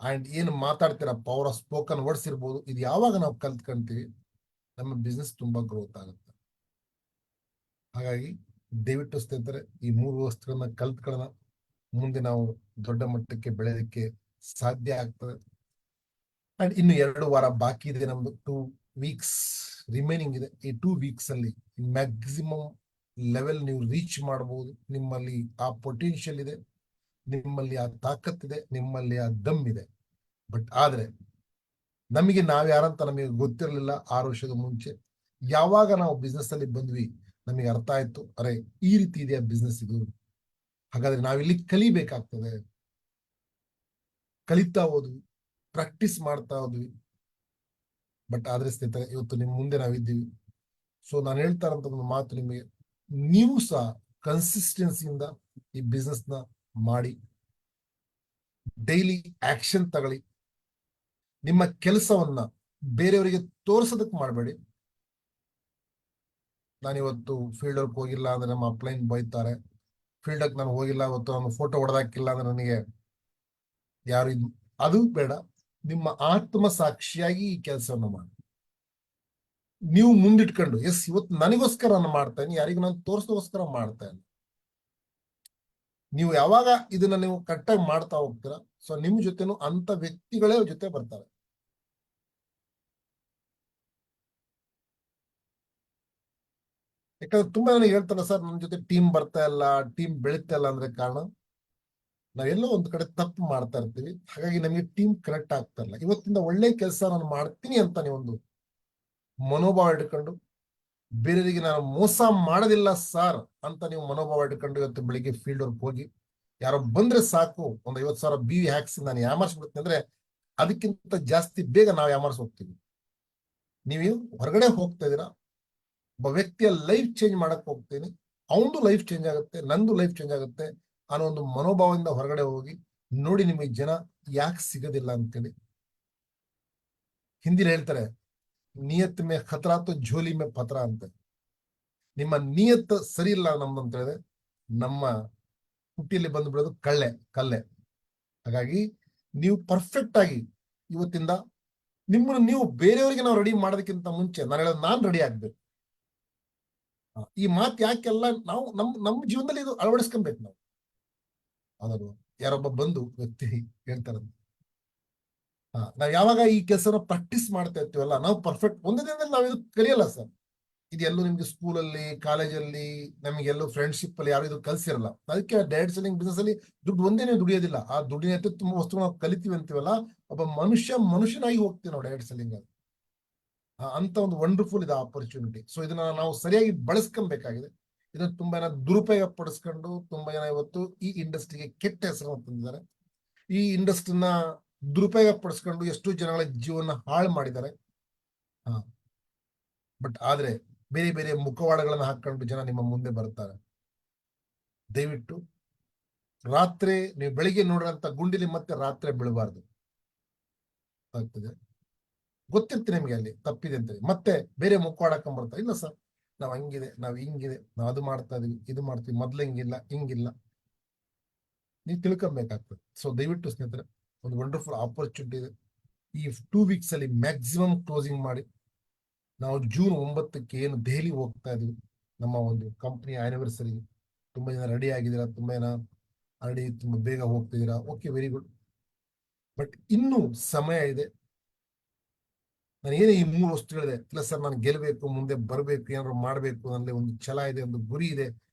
ಅಂಡ್ ಏನು ಮಾತಾಡ್ತೀರಾ ಪವರ್ ಆಫ್ ಸ್ಪೋಕನ್ ವರ್ಡ್ಸ್ ಇರ್ಬೋದು. ಇದು ಯಾವಾಗ ನಾವು ಕಲ್ತ್ಕೊಂತೀವಿ, ನಮ್ಮ ಬಿಸ್ನೆಸ್ ತುಂಬಾ ಗ್ರೋತ್ ಆಗುತ್ತೆ. ಹಾಗಾಗಿ ದಯವಿಟ್ಟು ಸ್ನೇಹಿತರೆ, ಈ 3 ವಸ್ತುಗಳನ್ನ ಕಲ್ತ್ಕೊಳ್ಳೋಣ. ಮುಂದೆ ನಾವು ದೊಡ್ಡ ಮಟ್ಟಕ್ಕೆ ಬೆಳೆಯೋದಕ್ಕೆ ಸಾಧ್ಯ ಆಗ್ತದೆ. ಅಂಡ್ ಇನ್ನು 2 ವಾರ ಬಾಕಿ ಇದೆ, ನಮ್ದು 2 ವೀಕ್ಸ್ ರಿಮೈನಿಂಗ್ ಇದೆ. ಈ 2 ವೀಕ್ಸ್ ಅಲ್ಲಿ ಮ್ಯಾಕ್ಸಿಮಮ್ ಲೆವೆಲ್ ನೀವು ರೀಚ್ ಮಾಡಬಹುದು. ನಿಮ್ಮಲ್ಲಿ ಆ ಪೊಟೆನ್ಶಿಯಲ್ ಇದೆ, ನಿಮ್ಮಲ್ಲಿ ಆ ತಾಕತ್ತಿದೆ, ನಿಮ್ಮಲ್ಲಿ ಆ ದಮ್ ಇದೆ. ಬಟ್ ಆದ್ರೆ ನಮಗೆ ನಾವ್ಯಾರಂತ ನಮಗೆ ಗೊತ್ತಿರಲಿಲ್ಲ 6 ವರ್ಷದ ಮುಂಚೆ. ಯಾವಾಗ ನಾವು ಬಿಸ್ನೆಸ್ ಅಲ್ಲಿ ಬಂದ್ವಿ, ನಮಗೆ ಅರ್ಥ ಆಯ್ತು, ಅರೆ ಈ ರೀತಿ ಇದೆಯಾ ಬಿಸ್ನೆಸ್ ಇದು. ಹಾಗಾದ್ರೆ ನಾವಿಲ್ಲಿ ಕಲಿಬೇಕಾಗ್ತದೆ. ಕಲಿತಾ ಹೋದ್ವಿ, ಪ್ರಾಕ್ಟೀಸ್ ಮಾಡ್ತಾ ಹೋದ್ವಿ. ಬಟ್ ಆದ್ರೆ ಸ್ನೇಹಿತರೆ, ಇವತ್ತು ನಿಮ್ ಮುಂದೆ ನಾವಿದ್ದೀವಿ. ಸೊ ನಾನು ಹೇಳ್ತಾ ಇರೋಂಥ ಒಂದು ಮಾತು ನಿಮಗೆ, ನೀವು ಸಹ ಕನ್ಸಿಸ್ಟೆನ್ಸಿಯಿಂದ ಈ ಬಿಸ್ನೆಸ್ ನ ಮಾಡಿ, ಡೈಲಿ ಆಕ್ಷನ್ ತಗೊಳ್ಳಿ. ನಿಮ್ಮ ಕೆಲಸವನ್ನ ಬೇರೆಯವರಿಗೆ ತೋರಿಸೋದಕ್ಕೆ ಮಾಡಬೇಡಿ. ನಾನಿವತ್ತು ಫೀಲ್ಡ್ ವರ್ಕ್ ಹೋಗಿಲ್ಲ ಅಂದ್ರೆ ನಮ್ಮ ಅಪ್ಲೈನ್ ಬೈತಾರೆ. ಫೀಲ್ಡ್ ವರ್ಕ್ ನಾನು ಹೋಗಿಲ್ಲ, ಇವತ್ತು ನಾನು ಫೋಟೋ ಹೊಡೆದಾಕಿಲ್ಲ ಅಂದ್ರೆ ನನಗೆ ಯಾರು ಅದು ಬೇಡ. ನಿಮ್ಮ ಆತ್ಮ ಸಾಕ್ಷಿಯಾಗಿ ಈ ಕೆಲಸವನ್ನು ಮಾಡಿ, ನೀವು ಮುಂದಿಟ್ಕೊಂಡು, ಎಸ್ ಇವತ್ತು ನನಗೋಸ್ಕರ ನಾನು ಮಾಡ್ತೇನೆ, ಯಾರಿಗೂ ನಾನು ತೋರಿಸೋಗೋಸ್ಕರ ಮಾಡ್ತೇನೆ. ನೀವು ಯಾವಾಗ ಇದನ್ನ ನೀವು ಕರೆಕ್ಟಾಗಿ ಮಾಡ್ತಾ ಹೋಗ್ತೀರಾ, ಸೊ ನಿಮ್ ಜೊತೆನೂ ಅಂತ ವ್ಯಕ್ತಿಗಳೇ ಜೊತೆ ಬರ್ತಾರೆ. ಯಾಕಂದ್ರೆ ತುಂಬಾ ಜನ ಹೇಳ್ತಾರಲ್ಲ, ಸರ್ ನನ್ನ ಜೊತೆ ಟೀಮ್ ಬರ್ತಾ ಇಲ್ಲ, ಟೀಮ್ ಬೆಳೀತಾ ಇಲ್ಲ ಅಂದ್ರೆ ಕಾರಣ ನಾವೆಲ್ಲೋ ಒಂದ್ ಕಡೆ ತಪ್ಪು ಮಾಡ್ತಾ ಇರ್ತೀವಿ. ಹಾಗಾಗಿ ನಮಗೆ ಟೀಮ್ ಕರೆಕ್ಟ್ ಆಗ್ತಾ ಇಲ್ಲ. ಇವತ್ತಿಂದ ಒಳ್ಳೆ ಕೆಲಸ ನಾನು ಮಾಡ್ತೀನಿ ಅಂತ ನೀವೊಂದು ಮನೋಭಾವ ಇಟ್ಕೊಂಡು, ಬೇರೆಯವರಿಗೆ ನಾನು ಮೋಸ ಮಾಡೋದಿಲ್ಲ ಸರ್ ಅಂತ ನೀವು ಮನೋಭಾವ ಇಟ್ಕೊಂಡು ಇವತ್ತು ಬೆಳಿಗ್ಗೆ ಫೀಲ್ಡ್ ವರ್ಕ್ ಹೋಗಿ, ಯಾರೋ ಬಂದ್ರೆ ಸಾಕು ಒಂದು 50,000 BV ಹಾಕ್ಸಿ ನಾನು ಯಾಮಾರಿಸ್ಬಿಡ್ತೀನಿ ಅಂದ್ರೆ ಅದಕ್ಕಿಂತ ಜಾಸ್ತಿ ಬೇಗ ನಾವು ಯಾಮಾರಿಸ್ ಹೋಗ್ತೀವಿ. ನೀವು ಹೊರಗಡೆ ಹೋಗ್ತಾ ಇದೀರಾ, ಒಬ್ಬ ವ್ಯಕ್ತಿಯ ಲೈಫ್ ಚೇಂಜ್ ಮಾಡಕ್ ಹೋಗ್ತೀನಿ, ಅವನದು ಲೈಫ್ ಚೇಂಜ್ ಆಗುತ್ತೆ, ನಂದು ಲೈಫ್ ಚೇಂಜ್ ಆಗುತ್ತೆ ಅನ್ನೋ ಒಂದು ಮನೋಭಾವದಿಂದ ಹೊರಗಡೆ ಹೋಗಿ ನೋಡಿ. ನಿಮಗೆ ಜನ ಯಾಕೆ ಸಿಗೋದಿಲ್ಲ ಅಂತೇಳಿ ಹಿಂದಿಲಿ ಹೇಳ್ತಾರೆ, ನಿಯತ್ ಮೇ ಖತರಾ ತೋ ಝೋಲಿ ಮೇ ಪತ್ರ ಅಂತ. ನಿಮ್ಮ ನಿಯತ್ ಸರಿ ಇಲ್ಲ ನಮ್ದು ಅಂತ ಹೇಳಿದ್ರೆ ನಮ್ಮ ಹುಟ್ಟಿಯಲ್ಲಿ ಬಂದು ಬಿಡೋದು ಕಲ್ಲೆ. ಹಾಗಾಗಿ ನೀವು ಪರ್ಫೆಕ್ಟ್ ಆಗಿ ಇವತ್ತಿಂದ ನಿಮ್ಮನ್ನು ನೀವು ಬೇರೆಯವರಿಗೆ ನಾವು ರೆಡಿ ಮಾಡೋದಕ್ಕಿಂತ ಮುಂಚೆ ನಾನು ಹೇಳೋದು, ನಾನ್ ರೆಡಿ ಆಗ್ಬೇಕು. ಈ ಮಾತು ಯಾಕೆಲ್ಲ ನಾವು ನಮ್ಮ ಜೀವನದಲ್ಲಿ ಇದು ಅಳವಡಿಸ್ಕೊಬೇಕು ನಾವು. ಅದನ್ನು ಯಾರೊಬ್ಬ ಬಂದು ವ್ಯಕ್ತಿ ಹೇಳ್ತಾರ, ನಾವ್ ಯಾವಾಗ ಈ ಕೆಲಸನ ಪ್ರಾಕ್ಟೀಸ್ ಮಾಡ್ತಾ ಇರ್ತೀವಲ್ಲ, ನಾವು ಪರ್ಫೆಕ್ಟ್ ಒಂದೇ ದಿನದಲ್ಲಿ ನಾವು ಇದು ಕಲಿಯಲ್ಲ ಸರ್. ಇದು ಎಲ್ಲೂ ನಿಮ್ಗೆ ಸ್ಕೂಲಲ್ಲಿ, ಕಾಲೇಜಲ್ಲಿ, ನಮಗೆ ಎಲ್ಲೂ ಫ್ರೆಂಡ್ಶಿಪ್ ಅಲ್ಲಿ ಯಾರು ಇದು ಕಲ್ಸಿರಲ್ಲ. ಅದಕ್ಕೆ ಡೈರೆಕ್ಟ್ ಸೆಲ್ಲಿಂಗ್ ಬಿಸ್ನೆಸ್ ಅಲ್ಲಿ ದುಡ್ಡು ಒಂದೇ ನೀವು ದುಡಿಯೋದಿಲ್ಲ, ಆ ದುಡ್ಡಿನ ತುಂಬಾ ವಸ್ತು ನಾವು ಕಲಿತೀವಿ ಅಂತೀವಲ್ಲ, ಒಬ್ಬ ಮನುಷ್ಯನಾಗಿ ಹೋಗ್ತೀವಿ ನಾವು ಡೈರೆಕ್ಟ್ ಸೆಲ್ಲಿಂಗ್ ಅಲ್ಲಿ. ಅಂತ ಒಂದು ವಂಡರ್ಫುಲ್ ಇದೆ ಆಪರ್ಚುನಿಟಿ. ಸೊ ಇದನ್ನ ನಾವು ಸರಿಯಾಗಿ ಬಳಸ್ಕೊಬೇಕಾಗಿದೆ. ಇದನ್ನ ತುಂಬಾ ಜನ ದುರುಪಯೋಗ ಪಡಿಸ್ಕೊಂಡು ತುಂಬಾ ಜನ ಇವತ್ತು ಈ ಇಂಡಸ್ಟ್ರಿಗೆ ಕೆಟ್ಟ ಹೆಸರನ್ನು ತಂದಿದ್ದಾರೆ. ಈ ಇಂಡಸ್ಟ್ರಿನ ದುರುಪಯೋಗ ಪಡಿಸ್ಕೊಂಡು ಎಷ್ಟೋ ಜನಗಳ ಜೀವನ ಹಾಳು ಮಾಡಿದ್ದಾರೆ. ಬಟ್ ಆದ್ರೆ ಬೇರೆ ಬೇರೆ ಮುಖವಾಡಗಳನ್ನ ಹಾಕೊಂಡು ಜನ ನಿಮ್ಮ ಮುಂದೆ ಬರ್ತಾರೆ. ದಯವಿಟ್ಟು ರಾತ್ರಿ ನೀವು ಬೆಳಿಗ್ಗೆ ನೋಡಿರಂತ ಗುಂಡಿಲಿ ಮತ್ತೆ ರಾತ್ರಿ ಬೀಳಬಾರ್ದು. ಆಗ್ತದೆ, ಗೊತ್ತಿರ್ತೀನಿ ನಿಮ್ಗೆ ಅಲ್ಲಿ ತಪ್ಪಿದೆ ಅಂತ, ಮತ್ತೆ ಬೇರೆ ಮುಖವಾಡ ಹಾಕೊಂಡ್ ಬರ್ತಾರೆ. ಇಲ್ಲ ಸರ್, ನಾವ್ ಹಂಗಿದೆ, ನಾವ್ ಹಿಂಗಿದೆ, ನಾವ್ ಅದು ಮಾಡ್ತಾ ಇದೀವಿ, ಇದು ಮಾಡ್ತೀವಿ, ಮೊದ್ಲು ಹಿಂಗಿಲ್ಲ. ನೀವು ತಿಳ್ಕೊಬೇಕಾಗ್ತದೆ. ಸೊ ದಯವಿಟ್ಟು ಸ್ನೇಹಿತರೆ, ಒಂದು ವಂಡರ್ಫುಲ್ ಆಪರ್ಚುನಿಟಿ ಇದೆ. ಈ 2 weeks ಅಲ್ಲಿ ಮ್ಯಾಕ್ಸಿಮಮ್ ಕ್ಲೋಸಿಂಗ್ ಮಾಡಿ ನಾವು June 9ಕ್ಕೆ ಏನು ದೆಹಲಿ ಹೋಗ್ತಾ ಇದೀವಿ, ನಮ್ಮ ಒಂದು ಕಂಪ್ನಿ ಆನಿವರ್ಸರಿ. ತುಂಬಾ ಜನ ರೆಡಿ ಆಗಿದ್ದೀರಾ, ತುಂಬಾ ಜನ ಆಲ್ರೆಡಿ ತುಂಬಾ ಬೇಗ ಹೋಗ್ತಿದ್ದೀರಾ. Okay, very good. ಬಟ್ ಇನ್ನೂ ಸಮಯ ಇದೆ. ನಾನು ಏನೇ ಈ 3 ವಸ್ತುಗಳಿದೆ, ಇಲ್ಲ ಸರ್ ನಾನು ಗೆಲ್ಲಬೇಕು, ಮುಂದೆ ಬರಬೇಕು, ಏನಾದ್ರು ಮಾಡಬೇಕು, ನನ್ನಲ್ಲಿ ಒಂದು ಛಲ ಇದೆ, ಒಂದು ಗುರಿ ಇದೆ,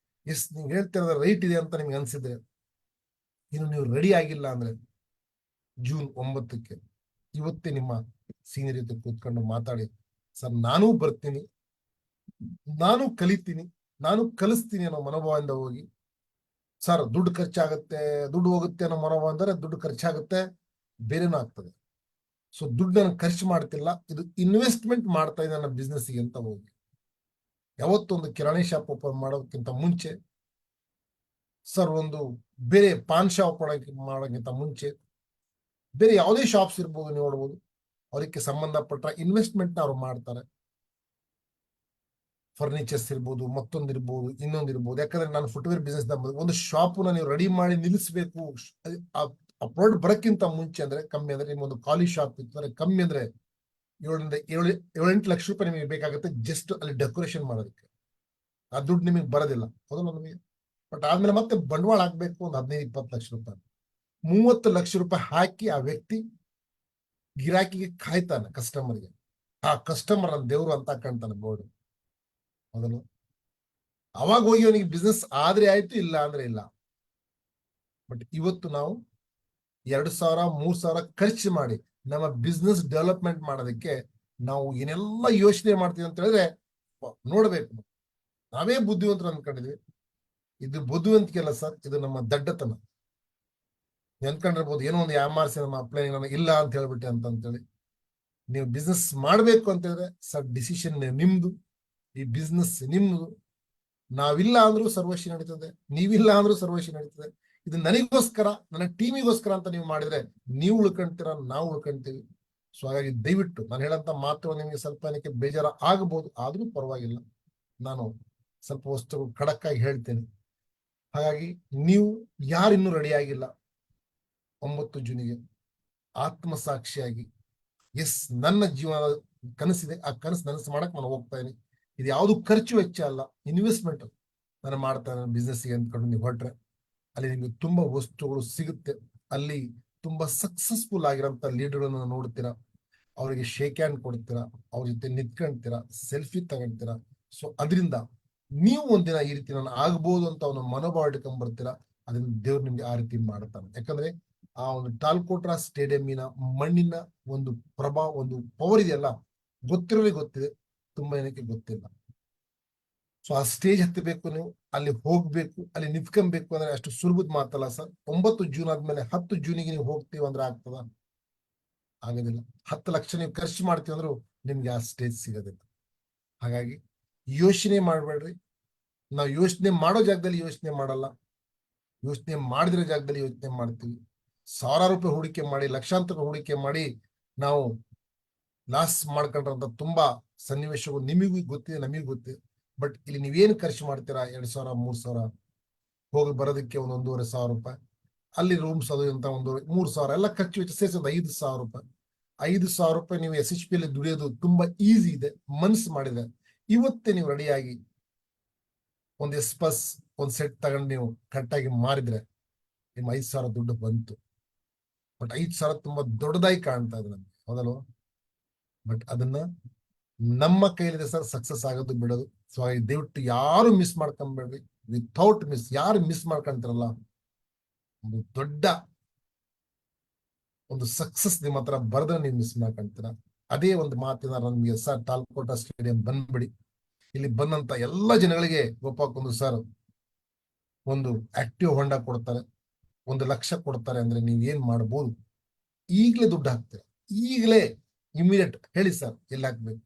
ಎಸ್ ನೀವು ಹೇಳ್ತಿರೋದ ರೈಟ್ ಇದೆ ಅಂತ ನಿಮ್ಗೆ ಅನ್ಸಿದ್ರೆ, ಇನ್ನು ನೀವು ರೆಡಿ ಆಗಿಲ್ಲ ಅಂದ್ರೆ June 9ಕ್ಕೆ ಇವತ್ತೇ ನಿಮ್ಮ ಸೀನಿಯರ್ ಜೊತೆ ಕೂತ್ಕೊಂಡು ಮಾತಾಡಿ, ಸರ್ ನಾನೂ ಬರ್ತೀನಿ, ನಾನು ಕಲಿತೀನಿ, ನಾನು ಕಲಿಸ್ತೀನಿ ಅನ್ನೋ ಮನೋಭಾವದಿಂದ ಹೋಗಿ. ಸರ್ ದುಡ್ಡು ಖರ್ಚಾಗುತ್ತೆ, ದುಡ್ಡು ಹೋಗುತ್ತೆ ಅನ್ನೋ ಮನೋಭಾವ ಅಂದರೆ ದುಡ್ಡು ಖರ್ಚಾಗುತ್ತೆ, ಬೇರೆನೂ ಆಗ್ತದೆ. ಸೊ ದುಡ್ಡನ್ನು ಖರ್ಚು ಮಾಡ್ತಿಲ್ಲ, ಇದು ಇನ್ವೆಸ್ಟ್ಮೆಂಟ್ ಮಾಡ್ತಾ ಇದೆ ನನ್ನ ಬಿಸ್ನೆಸ್ಗೆ ಅಂತ ಹೋಗಿ. ಯಾವತ್ತೊಂದು ಕಿರಾಣಿ ಶಾಪ್ ಓಪನ್ ಮಾಡೋದಕ್ಕಿಂತ ಮುಂಚೆ, ಸರ್ ಒಂದು ಬೇರೆ ಪಾನ್ ಶಾಪ್ ಮಾಡೋಕ್ಕಿಂತ ಮುಂಚೆ, ಬೇರೆ ಯಾವುದೇ ಶಾಪ್ಸ್ ಇರ್ಬೋದು, ನೀವು ನೋಡ್ಬೋದು, ಅದಕ್ಕೆ ಸಂಬಂಧಪಟ್ಟ ಇನ್ವೆಸ್ಟ್ಮೆಂಟ್ ಅವ್ರು ಮಾಡ್ತಾರೆ. ಫರ್ನಿಚರ್ಸ್ ಇರ್ಬೋದು, ಮತ್ತೊಂದಿರ್ಬೋದು, ಇನ್ನೊಂದಿರ್ಬೋದು. ಯಾಕಂದ್ರೆ ನಾನು ಫುಟ್ವೇರ್ ಬಿಸ್ನೆಸ್ ಒಂದು ಶಾಪ್ನ ನೀವು ರೆಡಿ ಮಾಡಿ ನಿಲ್ಲಿಸಬೇಕು. ಆ ಪ್ರಾಡಕ್ಟ್ ಬರಕ್ಕಿಂತ ಮುಂಚೆ ಅಂದ್ರೆ ಕಮ್ಮಿ ಅಂದ್ರೆ ನಿಮ್ಮೊಂದು ಖಾಲಿ ಶಾಪ್ ಇತ್ತು ಅಂದ್ರೆ ಕಮ್ಮಿ ಅಂದ್ರೆ 7-8 ಲಕ್ಷ ರೂಪಾಯಿ ನಿಮಗೆ ಬೇಕಾಗುತ್ತೆ ಜಸ್ಟ್ ಅಲ್ಲಿ ಡೆಕೋರೇಷನ್ ಮಾಡೋದಕ್ಕೆ. ಆ ದುಡ್ಡು ನಿಮಗೆ ಬರೋದಿಲ್ಲ, ಹೌದಲ್ಲ ನಮಗೆ. ಬಟ್ ಆದ್ಮೇಲೆ ಮತ್ತೆ ಬಂಡವಾಳ ಹಾಕ್ಬೇಕು, ಒಂದು 15-20 ಲಕ್ಷ ರೂಪಾಯಿ, 30 ಲಕ್ಷ ರೂಪಾಯಿ ಹಾಕಿ ಆ ವ್ಯಕ್ತಿ ಗಿರಾಕಿಗೆ ಕಾಯ್ತಾನೆ, ಕಸ್ಟಮರ್ಗೆ. ಆ ಕಸ್ಟಮರ್ ನನ್ನ ದೇವ್ರು ಅಂತ ಕಾಣ್ತಾನೆ ಬೋರ್ಡ್, ಮೊದಲು. ಅವಾಗ ಹೋಗಿ ಅವನಿಗೆ ಬಿಸ್ನೆಸ್ ಆದ್ರೆ ಆಯ್ತು, ಇಲ್ಲ ಅಂದ್ರೆ ಇಲ್ಲ. ಬಟ್ ಇವತ್ತು ನಾವು 2,000-3,000 ಖರ್ಚು ಮಾಡಿ ನಮ್ಮ ಬಿಸ್ನೆಸ್ ಡೆವಲಪ್ಮೆಂಟ್ ಮಾಡೋದಕ್ಕೆ ನಾವು ಏನೆಲ್ಲ ಯೋಚನೆ ಮಾಡ್ತೀವಿ ಅಂತ ಹೇಳಿದ್ರೆ ನೋಡ್ಬೇಕು. ನಾವೇ ಬುದ್ಧಿವಂತರು ಅನ್ಕೊಂಡಿದ್ವಿ. ಇದು ಬುದ್ಧಿವಂತಿಕೆ ಅಲ್ಲ ಸರ್, ಇದು ನಮ್ಮ ದಡ್ಡತನ. ಅನ್ಕೊಂಡಿರ್ಬೋದು ಏನೋ ಒಂದು ಯಾಮಾರಿಸಿ ನಮ್ಮ ಅಪ್ಲೈ ಇಲ್ಲ ಅಂತ ಹೇಳ್ಬಿಟ್ಟೆ ಅಂತೇಳಿ. ನೀವು ಬಿಸ್ನೆಸ್ ಮಾಡ್ಬೇಕು ಅಂತ ಹೇಳಿದ್ರೆ ಸರ್ ಡಿಸಿಷನ್ ನಿಮ್ದು, ಈ ಬಿಸ್ನೆಸ್ ನಿಮ್ದು. ನಾವಿಲ್ಲ ಅಂದ್ರೂ ಸರ್ವಶ್ರೀ ನಡೀತದೆ, ನೀವಿಲ್ಲ ಅಂದ್ರೂ ಸರ್ವಶ್ರೀ ನಡೀತದೆ. ಇದು ನನಗೋಸ್ಕರ, ನನ್ನ ಟೀಮಿಗೋಸ್ಕರ ಅಂತ ನೀವು ಮಾಡಿದ್ರೆ ನೀವು ಉಳ್ಕೊಂತೀರ, ನಾವು ಉಳ್ಕೊಂತೀವಿ. ಸೊ ಹಾಗಾಗಿ ದಯವಿಟ್ಟು ನಾನು ಹೇಳಂತ ಮಾತು ನಿಮಗೆ ಸ್ವಲ್ಪ ಏನಕ್ಕೆ ಬೇಜಾರ ಆಗಬಹುದು, ಆದ್ರೂ ಪರವಾಗಿಲ್ಲ, ನಾನು ಸ್ವಲ್ಪ ವಸ್ತುಗಳು ಖಡಕ್ ಆಗಿ ಹೇಳ್ತೇನೆ. ಹಾಗಾಗಿ ನೀವು ಯಾರಿನ್ನೂ ರೆಡಿ ಆಗಿಲ್ಲ, 9 ಜೂನಿಗೆ ಆತ್ಮಸಾಕ್ಷಿಯಾಗಿ ಎಸ್ ನನ್ನ ಜೀವನ ಕನಸಿದೆ, ಆ ಕನಸು ನನಸು ಮಾಡಕ್ ನಾನು ಹೋಗ್ತಾ ಇದೀನಿ. ಇದು ಯಾವುದು ಖರ್ಚು ವೆಚ್ಚ ಅಲ್ಲ, ಇನ್ವೆಸ್ಟ್ಮೆಂಟ್ ನಾನು ಮಾಡ್ತಾ ಇದ್ದೀನಿ ಬಿಸ್ನೆಸ್ಗೆ ಅಂದ್ಕೊಂಡು ನೀವು ಹೊರಟ್ರೆ ಅಲ್ಲಿ ನಿಮ್ಗೆ ತುಂಬಾ ವಸ್ತುಗಳು ಸಿಗುತ್ತೆ. ಅಲ್ಲಿ ತುಂಬಾ ಸಕ್ಸಸ್ಫುಲ್ ಆಗಿರೋಂಥ ಲೀಡರ್ಗಳನ್ನ ನೋಡ್ತೀರಾ, ಅವರಿಗೆ ಶೇಕ್ ಹ್ಯಾಂಡ್ ಕೊಡ್ತೀರಾ, ಅವ್ರ ಜೊತೆ ನಿಂತ್ಕೊಂತೀರಾ, ಸೆಲ್ಫಿ ತಗೊಳ್ತೀರಾ. ಸೊ ಅದರಿಂದ ನೀವು ಒಂದಿನ ಈ ರೀತಿ ನಾನು ಆಗ್ಬೋದು ಅಂತ ಒಂದು ಮನೋಭಾವ ಇಟ್ಕೊಂಡ್ಬರ್ತೀರಾ. ಅದನ್ನ ದೇವ್ರು ನಿಮ್ಗೆ ಆ ರೀತಿ ಮಾಡ್ತಾನೆ. ಯಾಕಂದ್ರೆ ಆ ಒಂದು ಟಾಲ್ಕೋಟ್ರಾ ಸ್ಟೇಡಿಯಂನ ಮಣ್ಣಿನ ಒಂದು ಪ್ರಭಾವ, ಒಂದು ಪವರ್ ಇದೆಯಲ್ಲ, ಗೊತ್ತಿದೆ, ತುಂಬಾ ಜನಕ್ಕೆ ಗೊತ್ತಿಲ್ಲ. ಸೊ ಆ ಸ್ಟೇಜ್ ಹತ್ತಬೇಕು, ನೀವು ಅಲ್ಲಿ ಹೋಗ್ಬೇಕು, ಅಲ್ಲಿ ನಿಂತ್ಕೊಬೇಕು ಅಂದ್ರೆ ಅಷ್ಟು ಸುಲಭದ ಮಾತಲ್ಲ ಸರ್. 9 ಜೂನ್ ಆದ್ಮೇಲೆ 10 ಜೂನಿಗೆ ನೀವು ಹೋಗ್ತೀವಿ ಅಂದ್ರೆ ಆಗ್ತದ? ಆಗೋದಿಲ್ಲ. 10 ಲಕ್ಷ ನೀವು ಖರ್ಚು ಮಾಡ್ತೀವಿ ಅಂದ್ರೂ ನಿಮ್ಗೆ ಆ ಸ್ಟೇಜ್ ಸಿಗೋದಿಲ್ಲ. ಹಾಗಾಗಿ ಯೋಚನೆ ಮಾಡ್ಬೇಡ್ರಿ. ನಾವು ಯೋಚನೆ ಮಾಡೋ ಜಾಗದಲ್ಲಿ ಯೋಚನೆ ಮಾಡಲ್ಲ, ಯೋಚನೆ ಮಾಡಿದಿರೋ ಜಾಗದಲ್ಲಿ ಯೋಚನೆ ಮಾಡ್ತೀವಿ. 1,000 ರೂಪಾಯಿ ಹೂಡಿಕೆ ಮಾಡಿ, ಲಕ್ಷಾಂತರ ಹೂಡಿಕೆ ಮಾಡಿ ನಾವು ಲಾಸ್ ಮಾಡ್ಕೊಂಡ್ರಂತ ತುಂಬಾ ಸನ್ನಿವೇಶಗಳು ನಿಮಗೂ ಗೊತ್ತಿದೆ, ನಮಗೂ ಗೊತ್ತಿದೆ. ಬಟ್ ಇಲ್ಲಿ ನೀವೇನು ಖರ್ಚು ಮಾಡ್ತೀರಾ, 2,000-3,000 ಹೋಗಿ ಬರೋದಕ್ಕೆ 1,500 ರೂಪಾಯಿ, ಅಲ್ಲಿ ರೂಮ್ಸ್ ಅದು ಅಂತ 3,000 ಎಲ್ಲ ಖರ್ಚು ವೆಚ್ಚ ಸೇರಿಸಿ 5,000 ರೂಪಾಯಿ. 5,000 ರೂಪಾಯಿ ನೀವು SHP ಅಲ್ಲಿ ದುಡಿಯೋದು ತುಂಬಾ ಈಸಿ ಇದೆ, ಮನ್ಸು ಮಾಡಿದ್ರೆ. ಇವತ್ತೇ ನೀವು ರೆಡಿಯಾಗಿ ಒಂದು ಎಸ್ಪಸ್ ಒಂದು ಸೆಟ್ ತಗೊಂಡು ನೀವು ಕರೆಕ್ಟಾಗಿ ಮಾರಿದ್ರೆ ನಿಮ್ಮ 5,000 ದುಡ್ಡು ಬಂತು. ಬಟ್ 5,000 ತುಂಬಾ ದೊಡ್ಡದಾಗಿ ಕಾಣ್ತಾ ಇದೆ ನಮ್ಗೆ, ಹೌದಲ್ವಾ? ಬಟ್ ಅದನ್ನ ನಮ್ಮ ಕೈಲಿದೆ ಸರ್ ಸಕ್ಸಸ್ ಆಗೋದು ಬಿಡೋದು. ಸೊ ದಯವಿಟ್ಟು ಯಾರು ಮಿಸ್ ಮಾಡ್ಕೊಂಬೇಡ್ರಿ. ವಿಥೌಟ್ ಮಿಸ್, ಯಾರು ಮಿಸ್ ಮಾಡ್ಕೊಂತಾರಲ್ಲ, ಒಂದು ದೊಡ್ಡ ಒಂದು ಸಕ್ಸಸ್ ನಿಮ್ಮ ಹತ್ರ ಬರೆದ್ರೆ ನೀವು ಮಿಸ್ ಮಾಡ್ಕೊಂತೀರ. ಅದೇ ಒಂದು ಮಾತಿನ ನಮ್ಗೆ ಸರ್ ತಾಲ್ಕೋಟ ಸ್ಟೇಡಿಯಂ ಬಂದ್ಬಿಡಿ. ಇಲ್ಲಿ ಬಂದಂತ ಎಲ್ಲ ಜನಗಳಿಗೆ ಗೋಪಾಲ್ ಸರ್ ಒಂದು ಆಕ್ಟಿವ್ ಹೊಂಡ ಕೊಡ್ತಾರೆ, 1 ಲಕ್ಷ ಕೊಡ್ತಾರೆ ಅಂದ್ರೆ ನೀವ್ ಏನ್ ಮಾಡ್ಬೋದು? ಈಗ್ಲೇ ದುಡ್ಡು ಹಾಕ್ತೀರ, ಈಗಲೇ ಇಮಿಡಿಯೇಟ್ ಹೇಳಿ ಸರ್ ಎಲ್ಲಿ ಹಾಕ್ಬೇಕು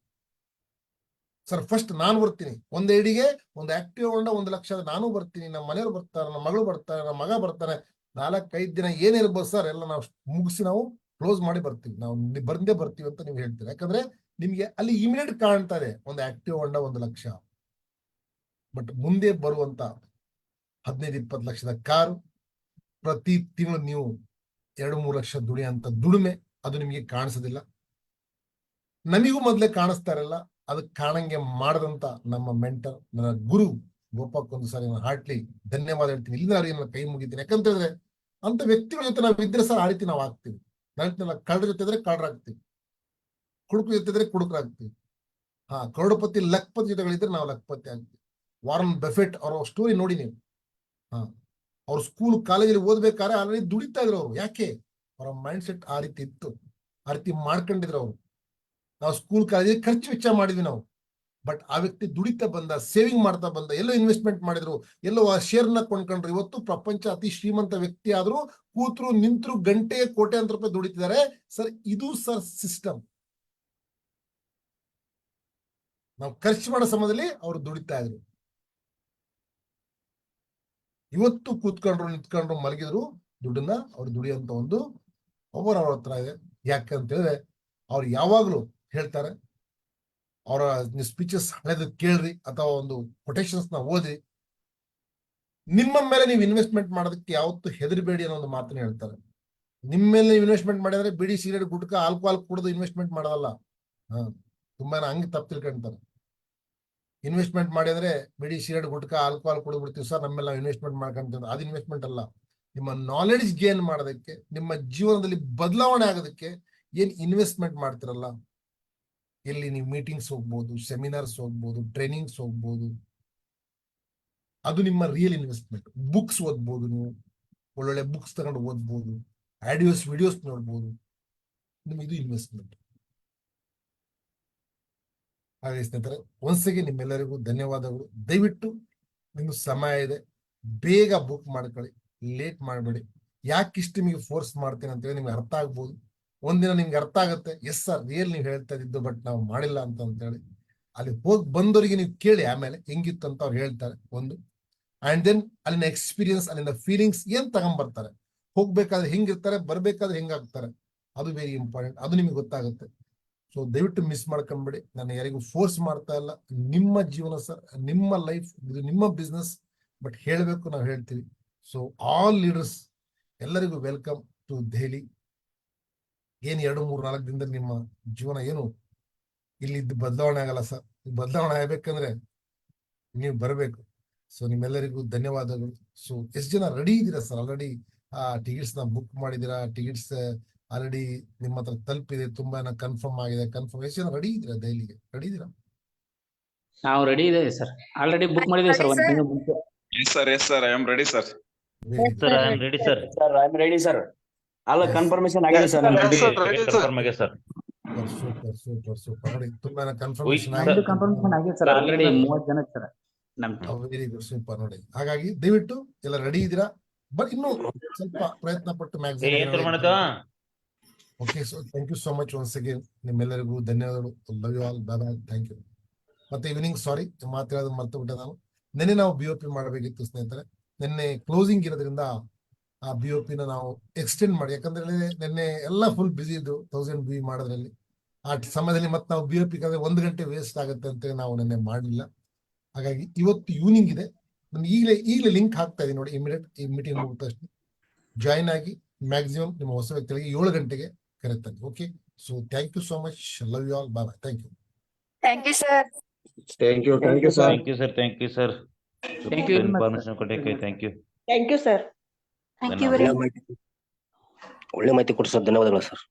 ಸರ್? ಫಸ್ಟ್ ನಾನು ಬರ್ತೀನಿ, ಒಂದು ಐಡಿಗೆ ಒಂದು ಆಕ್ಟಿವ್ ಹೊಂಡ 1 ಲಕ್ಷ, ನಾನು ಬರ್ತೀನಿ, ನಮ್ಮ ಮನೆಯವ್ರು ಬರ್ತಾರೆ, ನಮ್ಮ ಮಗಳು ಬರ್ತಾರೆ, ನಮ್ಮ ಮಗ ಬರ್ತಾನೆ. 4-5 ದಿನ ಏನಿರ್ಬೋದು ಸರ್, ಎಲ್ಲ ನಾವು ಮುಗಿಸಿ ನಾವು ಕ್ಲೋಸ್ ಮಾಡಿ ಬರ್ತೀವಿ, ನಾವು ಬಂದೇ ಬರ್ತೀವಿ ಅಂತ ನೀವು ಹೇಳ್ತೀರಿ. ಯಾಕಂದ್ರೆ ನಿಮ್ಗೆ ಅಲ್ಲಿ ಇಮಿಡಿಯೇಟ್ ಕಾಣ್ತಾ ಇದೆ ಒಂದು ಆಕ್ಟಿವ್ ಹೊಂಡ 1 ಲಕ್ಷ. ಬಟ್ ಮುಂದೆ ಬರುವಂತ 15-20 ಲಕ್ಷದ ಕಾರು, ಪ್ರತಿ ತಿಂಗಳು ನೀವು 2-3 ಲಕ್ಷ ದುಡಿಯಂತ ದುಡಿಮೆ, ಅದು ನಿಮಗೆ ಕಾಣಿಸೋದಿಲ್ಲ. ನಮಿಗೂ ಮೊದ್ಲೇ ಕಾಣಿಸ್ತಾ ಇರಲ್ಲ. ಅದಕ್ಕೆ ಕಾಣಂಗೆ ಮಾಡದಂತ ನಮ್ಮ ಮೆಂಟರ್, ನನ್ನ ಗುರು ಗೋಪಾಲ್ ಸಾರಿ ಹಾರ್ಟ್ಲಿ ಧನ್ಯವಾದ ಹೇಳ್ತೀನಿ. ಇಲ್ಲಿಂದ ಅವ್ರಿಗೆ ನನ್ನ ಕೈ ಮುಗಿತೀನಿ. ಯಾಕಂತ ಹೇಳಿದ್ರೆ ಅಂತ ವ್ಯಕ್ತಿಗಳ ಜೊತೆ ನಾವು ಇದ್ರೆ ಸರ್ ಆ ರೀತಿ ನಾವು ಆಗ್ತೀವಿ. ನನ್ನ ಕಳ್ಳರ ಜೊತೆ ಇದ್ರೆ ಕಳ್ಳರಾಗ್ತೀವಿ, ಕುಡುಕು ಜೊತೆ ಇದ್ರೆ ಕುಡುಕರಾಗ್ತೀವಿ. ಕರೋಡಪತಿ ಲಕ್ಪತಿ ಜೊತೆಗಳಿದ್ರೆ ನಾವು ಲಕ್ಪತಿ ಆಗ್ತೀವಿ. ವಾರನ್ ಬಫೆಟ್ ಅವರ ಸ್ಟೋರಿ ನೋಡಿ ನೀವು. ಅವ್ರ ಸ್ಕೂಲ್ ಕಾಲೇಜಲ್ಲಿ ಓದ್ಬೇಕಾದ್ರೆ ಆಲ್ರೆಡಿ ದುಡಿತಾ ಇದ್ರು ಅವರು. ಯಾಕೆ? ಅವರ ಮೈಂಡ್ ಸೆಟ್ ಆ ರೀತಿ ಇತ್ತು, ಆ ರೀತಿ ಮಾಡ್ಕೊಂಡಿದ್ರು ಅವರು. ನಾವು ಸ್ಕೂಲ್ ಕಾಲೇಜಲ್ಲಿ ಖರ್ಚು ವೆಚ್ಚ ಮಾಡಿದ್ವಿ ನಾವು. ಬಟ್ ಆ ವ್ಯಕ್ತಿ ದುಡಿತಾ ಬಂದ, ಸೇವಿಂಗ್ ಮಾಡ್ತಾ ಬಂದ, ಎಲ್ಲೋ ಇನ್ವೆಸ್ಟ್ಮೆಂಟ್ ಮಾಡಿದ್ರು, ಎಲ್ಲೋ ಆ ಶೇರ್ನ ಕೊಂಡ್ಕೊಂಡ್ರು. ಇವತ್ತು ಪ್ರಪಂಚ ಅತಿ ಶ್ರೀಮಂತ ವ್ಯಕ್ತಿ ಆದ್ರೂ ಕೂತ್ರು ನಿಂತ್ರು ಗಂಟೆ ಕೋಟ್ಯಾಂತರ ರೂಪಾಯಿ ದುಡಿತಿದ್ದಾರೆ ಸರ್. ಇದು ಸರ್ ಸಿಸ್ಟಮ್. ನಾವು ಖರ್ಚು ಮಾಡೋ ಸಮಯದಲ್ಲಿ ಅವರು ದುಡಿತಾ ಇದ್ರು. ಇವತ್ತು ಕೂತ್ಕೊಂಡ್ರು ನಿಂತ್ಕೊಂಡ್ರು ಮಲಗಿದ್ರು ದುಡ್ಡನ್ನ ಅವ್ರು ದುಡಿಯುವಂತ ಒಂದು ಪವರ್ ಅವ್ರ ಹತ್ರ ಇದೆ. ಯಾಕಂತ ಹೇಳಿದ್ರೆ ಅವ್ರು ಯಾವಾಗ್ಲೂ ಹೇಳ್ತಾರೆ, ಅವರ ಸ್ಪೀಚಸ್ ಹಳೆದು ಕೇಳ್ರಿ ಅಥವಾ ಒಂದು ಕೊಟೇಶನ್ಸ್ ನ ಓದಿ. ನಿಮ್ಮ ಮೇಲೆ ನೀವು ಇನ್ವೆಸ್ಟ್ಮೆಂಟ್ ಮಾಡೋದಕ್ಕೆ ಯಾವತ್ತು ಹೆದರ್ಬೇಡಿ ಅನ್ನೋ ಒಂದು ಮಾತನ್ನ ಹೇಳ್ತಾರೆ. ನಿಮ್ಮ ಮೇಲೆ ನೀವು ಇನ್ವೆಸ್ಟ್ಮೆಂಟ್ ಮಾಡಿದ್ರೆ ಬಿಡಿ, ಸಿಗರೇಟ್, ಗುಟ್ಕ, ಆಲ್ಕೋಹಾಲ್ ಕುಡಿದು ಇನ್ವೆಸ್ಟ್ಮೆಂಟ್ ಮಾಡೋದಲ್ಲ. ತುಂಬಾ ಹಂಗೆ ತಪ್ಪು ತಿಳ್ಕೊಂತಾರೆ. ಇನ್ವೆಸ್ಟ್ಮೆಂಟ್ ಮಾಡಿದ್ರೆ ಬಿಡಿ, ಸಿಗರೇಟ್, ಗುಟ್ಕ, ಆಲ್ಕೋಹಾಲ್ ಕುಡಿದು ಬಿಡ್ತೀವಿ ಸರ್, ನಮ್ಮೆಲ್ಲ ಇನ್ವೆಸ್ಟ್ಮೆಂಟ್ ಮಾಡ್ಕೊಂತ. ಅದು ಇನ್ವೆಸ್ಟ್ಮೆಂಟ್ ಅಲ್ಲ. ನಿಮ್ಮ ನಾಲೆಡ್ಜ್ ಗೇನ್ ಮಾಡೋದಕ್ಕೆ, ನಿಮ್ಮ ಜೀವನದಲ್ಲಿ ಬದಲಾವಣೆ ಆಗೋದಕ್ಕೆ ಏನ್ ಇನ್ವೆಸ್ಟ್ಮೆಂಟ್ ಮಾಡ್ತಿರಲ್ಲ, ಎಲ್ಲಿ ನೀವು ಮೀಟಿಂಗ್ಸ್ ಹೋಗ್ಬೋದು, ಸೆಮಿನಾರ್ಸ್ ಹೋಗ್ಬೋದು, ಟ್ರೈನಿಂಗ್ಸ್ ಹೋಗ್ಬೋದು, ಅದು ನಿಮ್ಮ ರಿಯಲ್ ಇನ್ವೆಸ್ಟ್ಮೆಂಟ್. ಬುಕ್ಸ್ ಓದ್ಬೋದು, ನೀವು ಒಳ್ಳೊಳ್ಳೆ ಬುಕ್ಸ್ ತಗೊಂಡು ಓದ್ಬೋದು, ಆಡಿಯೋಸ್ ವಿಡಿಯೋಸ್ ನೋಡ್ಬೋದು. ನಿಮ್ಗೆ ಇದು ಇನ್ವೆಸ್ಟ್ಮೆಂಟ್. ಹಾಗೆ ಸ್ನೇಹಿತರೆ, ಒಂದ್ಸಗೆ ನಿಮ್ಮೆಲ್ಲರಿಗೂ ಧನ್ಯವಾದಗಳು. ದಯವಿಟ್ಟು ನಿಮ್ಗೆ ಸಮಯ ಇದೆ, ಬೇಗ ಬುಕ್ ಮಾಡ್ಕೊಳ್ಳಿ, ಲೇಟ್ ಮಾಡಬೇಡಿ. ಯಾಕಿಷ್ಟು ನಿಮಗೆ ಫೋರ್ಸ್ ಮಾಡ್ತೀನಿ ಅಂತೇಳಿ ನಿಮ್ಗೆ ಅರ್ಥ ಆಗ್ಬೋದು. ಒಂದಿನ ನಿಮ್ಗೆ ಅರ್ಥ ಆಗುತ್ತೆ, ಎಸ್ ಸರ್ ರಿಯಲ್ ನೀವು ಹೇಳ್ತಾ ಇದ್ದು, ಬಟ್ ನಾವು ಮಾಡಿಲ್ಲ ಅಂತ ಹೇಳಿ. ಅಲ್ಲಿ ಹೋಗಿ ಬಂದವರಿಗೆ ನೀವು ಕೇಳಿ ಆಮೇಲೆ ಹೆಂಗಿತ್ತು ಅಂತ ಅವ್ರು ಹೇಳ್ತಾರೆ ಒಂದು. ಅಂಡ್ ದೆನ್ ಅಲ್ಲಿನ ಎಕ್ಸ್ಪೀರಿಯನ್ಸ್, ಅಲ್ಲಿನ ಫೀಲಿಂಗ್ಸ್ ಏನ್ ತಗೊಂಡ್ಬರ್ತಾರೆ, ಹೋಗ್ಬೇಕಾದ್ರೆ ಹೆಂಗಿರ್ತಾರೆ, ಬರ್ಬೇಕಾದ್ರೆ ಹೆಂಗಾಗ್ತಾರೆ, ಅದು ವೆರಿ ಇಂಪಾರ್ಟೆಂಟ್. ಅದು ನಿಮ್ಗೆ ಗೊತ್ತಾಗುತ್ತೆ. ಸೊ ದಯವಿಟ್ಟು ಮಿಸ್ ಮಾಡ್ಕೊಂಬೇಡಿ. ನಾನು ಯಾರಿಗೂ ಫೋರ್ಸ್ ಮಾಡ್ತಾ ಇಲ್ಲ. ನಿಮ್ಮ ಜೀವನ ಸರ್, ನಿಮ್ಮ ಲೈಫ್, ಇದು ನಿಮ್ಮ ಬಿಸ್ನೆಸ್. ಬಟ್ ಹೇಳಬೇಕು, ನಾವು ಹೇಳ್ತೀವಿ. ಸೊ ಆಲ್ ಲೀಡರ್ಸ್ ಎಲ್ಲರಿಗೂ ವೆಲ್ಕಮ್ ಟು ದೆಹಲಿ. ಏನ್ 2-3-4 ದಿನದಲ್ಲಿ ನಿಮ್ಮ ಜೀವನ ಏನು ಇಲ್ಲಿ ಬದಲಾವಣೆ ಆಗಲ್ಲ ಸರ್. ಬದಲಾವಣೆ ಆಗ್ಬೇಕಂದ್ರೆ ನೀವು ಬರಬೇಕು. ಸೊ ನಿಮ್ಮೆಲ್ಲರಿಗೂ ಧನ್ಯವಾದಗಳು. ಸೊ ಎಷ್ಟು ಜನ ರೆಡಿ ಇದ್ದೀರಾ ಸರ್? ಆಲ್ರೆಡಿ ಟಿಕೆಟ್ಸ್ ನ ಬುಕ್ ಮಾಡಿದೀರಾ? ಟಿಕೆಟ್ಸ್ ಆಲ್ರೆಡಿ ನಿಮ್ಮ ಹತ್ರ ತಲುಪಿದೆ, ತುಂಬಾ ಕನ್ಫರ್ಮ್ ಆಗಿದೆ. ಕನ್ಫರ್ಮ್ ಎಷ್ಟು ಜನ ರೆಡಿ ಇದ್ದೀರಾ? ದೆಹಲಿಗೆ ರೆಡಿ ಇದ್ದೀರಾ? ನಾವು ರೆಡಿ ಇದೆ ಸರ್, ಆಲ್ರೆಡಿ ಬುಕ್ ಮಾಡಿದ್ದೇವೆ ಸರ್. ಒಂದು ತಿಂಗಳು ಮುಂಚೆ. Yes sir, I am ready sir. Sir I am ready sir. Sir I am ready sir. ಅಲ್ಲ ಕನ್ಫರ್ಮೇಶನ್ ಆಗಿದೆ ಸರ್. ಕನ್ಫರ್ಮ್ ಆಗಿದೆ ಸರ್. ಸೂಪರ್ ನೋಡಿ, ತುಂಬಾ ಕನ್ಫರ್ಮೇಶನ್ ಕನ್ಫರ್ಮೇಶನ್ ಆಗಿದೆ ಸರ್. ಆಲ್ರೆಡಿ 30 ಜನ ಸರ್ ನಮ್ಮ. ವೆರಿ ಗುಡ್, ಸೂಪರ್ ನೋಡಿ. ಹಾಗಾಗಿ ದಯವಿಟ್ಟು ಎಲ್ಲ ರೆಡಿ ಇದ್ದೀರಾ? ಬಟ್ ಇನ್ನು ಸ್ವಲ್ಪ ಪ್ರಯತ್ನ ಪಟ್ಟು maximum. Okay, so thank you so much once again. ನಿಮ್ಮೆಲ್ಲರಿಗೂ ಧನ್ಯವಾದಗಳು. Love you all, bye bye, thank you. ಮತ್ತೆ ಈವ್ನಿಂಗ್ ಸಾರಿ ಮಾತಾಡೋದು ಮರ್ತು ಬಿಟ್ಟೆ ನಾನು. ನಿನ್ನೆ ನಾವು BOP ಮಾಡಬೇಕಿತ್ತು ಸ್ನೇಹಿತರೆ. ನಿನ್ನೆ ಕ್ಲೋಸಿಂಗ್ ಇರೋದ್ರಿಂದ ಆ BOP ನ ನಾವು ಎಕ್ಸ್ಟೆಂಡ್ ಮಾಡಿ, ಯಾಕಂದ್ರೆ ನಿನ್ನೆ ಎಲ್ಲ ಫುಲ್ ಬಿಸಿ ಇದ್ದು 1000 BOP ಮಾಡೋದ್ರಲ್ಲಿ. ಆ ಸಮಯದಲ್ಲಿ ಮತ್ತೆ ನಾವು BOP ಕಂದ್ರೆ 1 ಗಂಟೆ ವೇಸ್ಟ್ ಆಗುತ್ತೆ ಅಂತ ನಾವು ನಿನ್ನೆ ಮಾಡಲಿಲ್ಲ. ಹಾಗಾಗಿ ಇವತ್ತು ಈವ್ನಿಂಗ್ ಇದೆ. ನಮ್ಗೆ ಈಗಲೇ ಲಿಂಕ್ ಹಾಕ್ತಾ ಇದೀನಿ ನೋಡಿ. ಇಮಿಡಿಯೇಟ್ ಈ ಮೀಟಿಂಗ್ ಮುಗಿದ ತಕ್ಷಣ ಜಾಯಿನ್ ಆಗಿ ಮ್ಯಾಕ್ಸಿಮಮ್ ನಿಮ್ಮ ಹೊಸ ವ್ಯಕ್ತಿಗಳಿಗೆ 7 ಗಂಟೆಗೆ ಕರೆಕ್ಟಾಗಿ. Okay, so thank you so much. Love you all, bye bye, thank you. Thank you, sir. Thank you sir. Thank you sir. Thank you sir. Thank you. Information ಕೊಟ್ಟಕ್ಕೆ thank you. Thank you, sir. Thank you very much. ಒಳ್ಳೆ ಮಾಹಿತಿ ಕೊಟ್ಟು sir ಧನ್ಯವಾದಗಳು sir.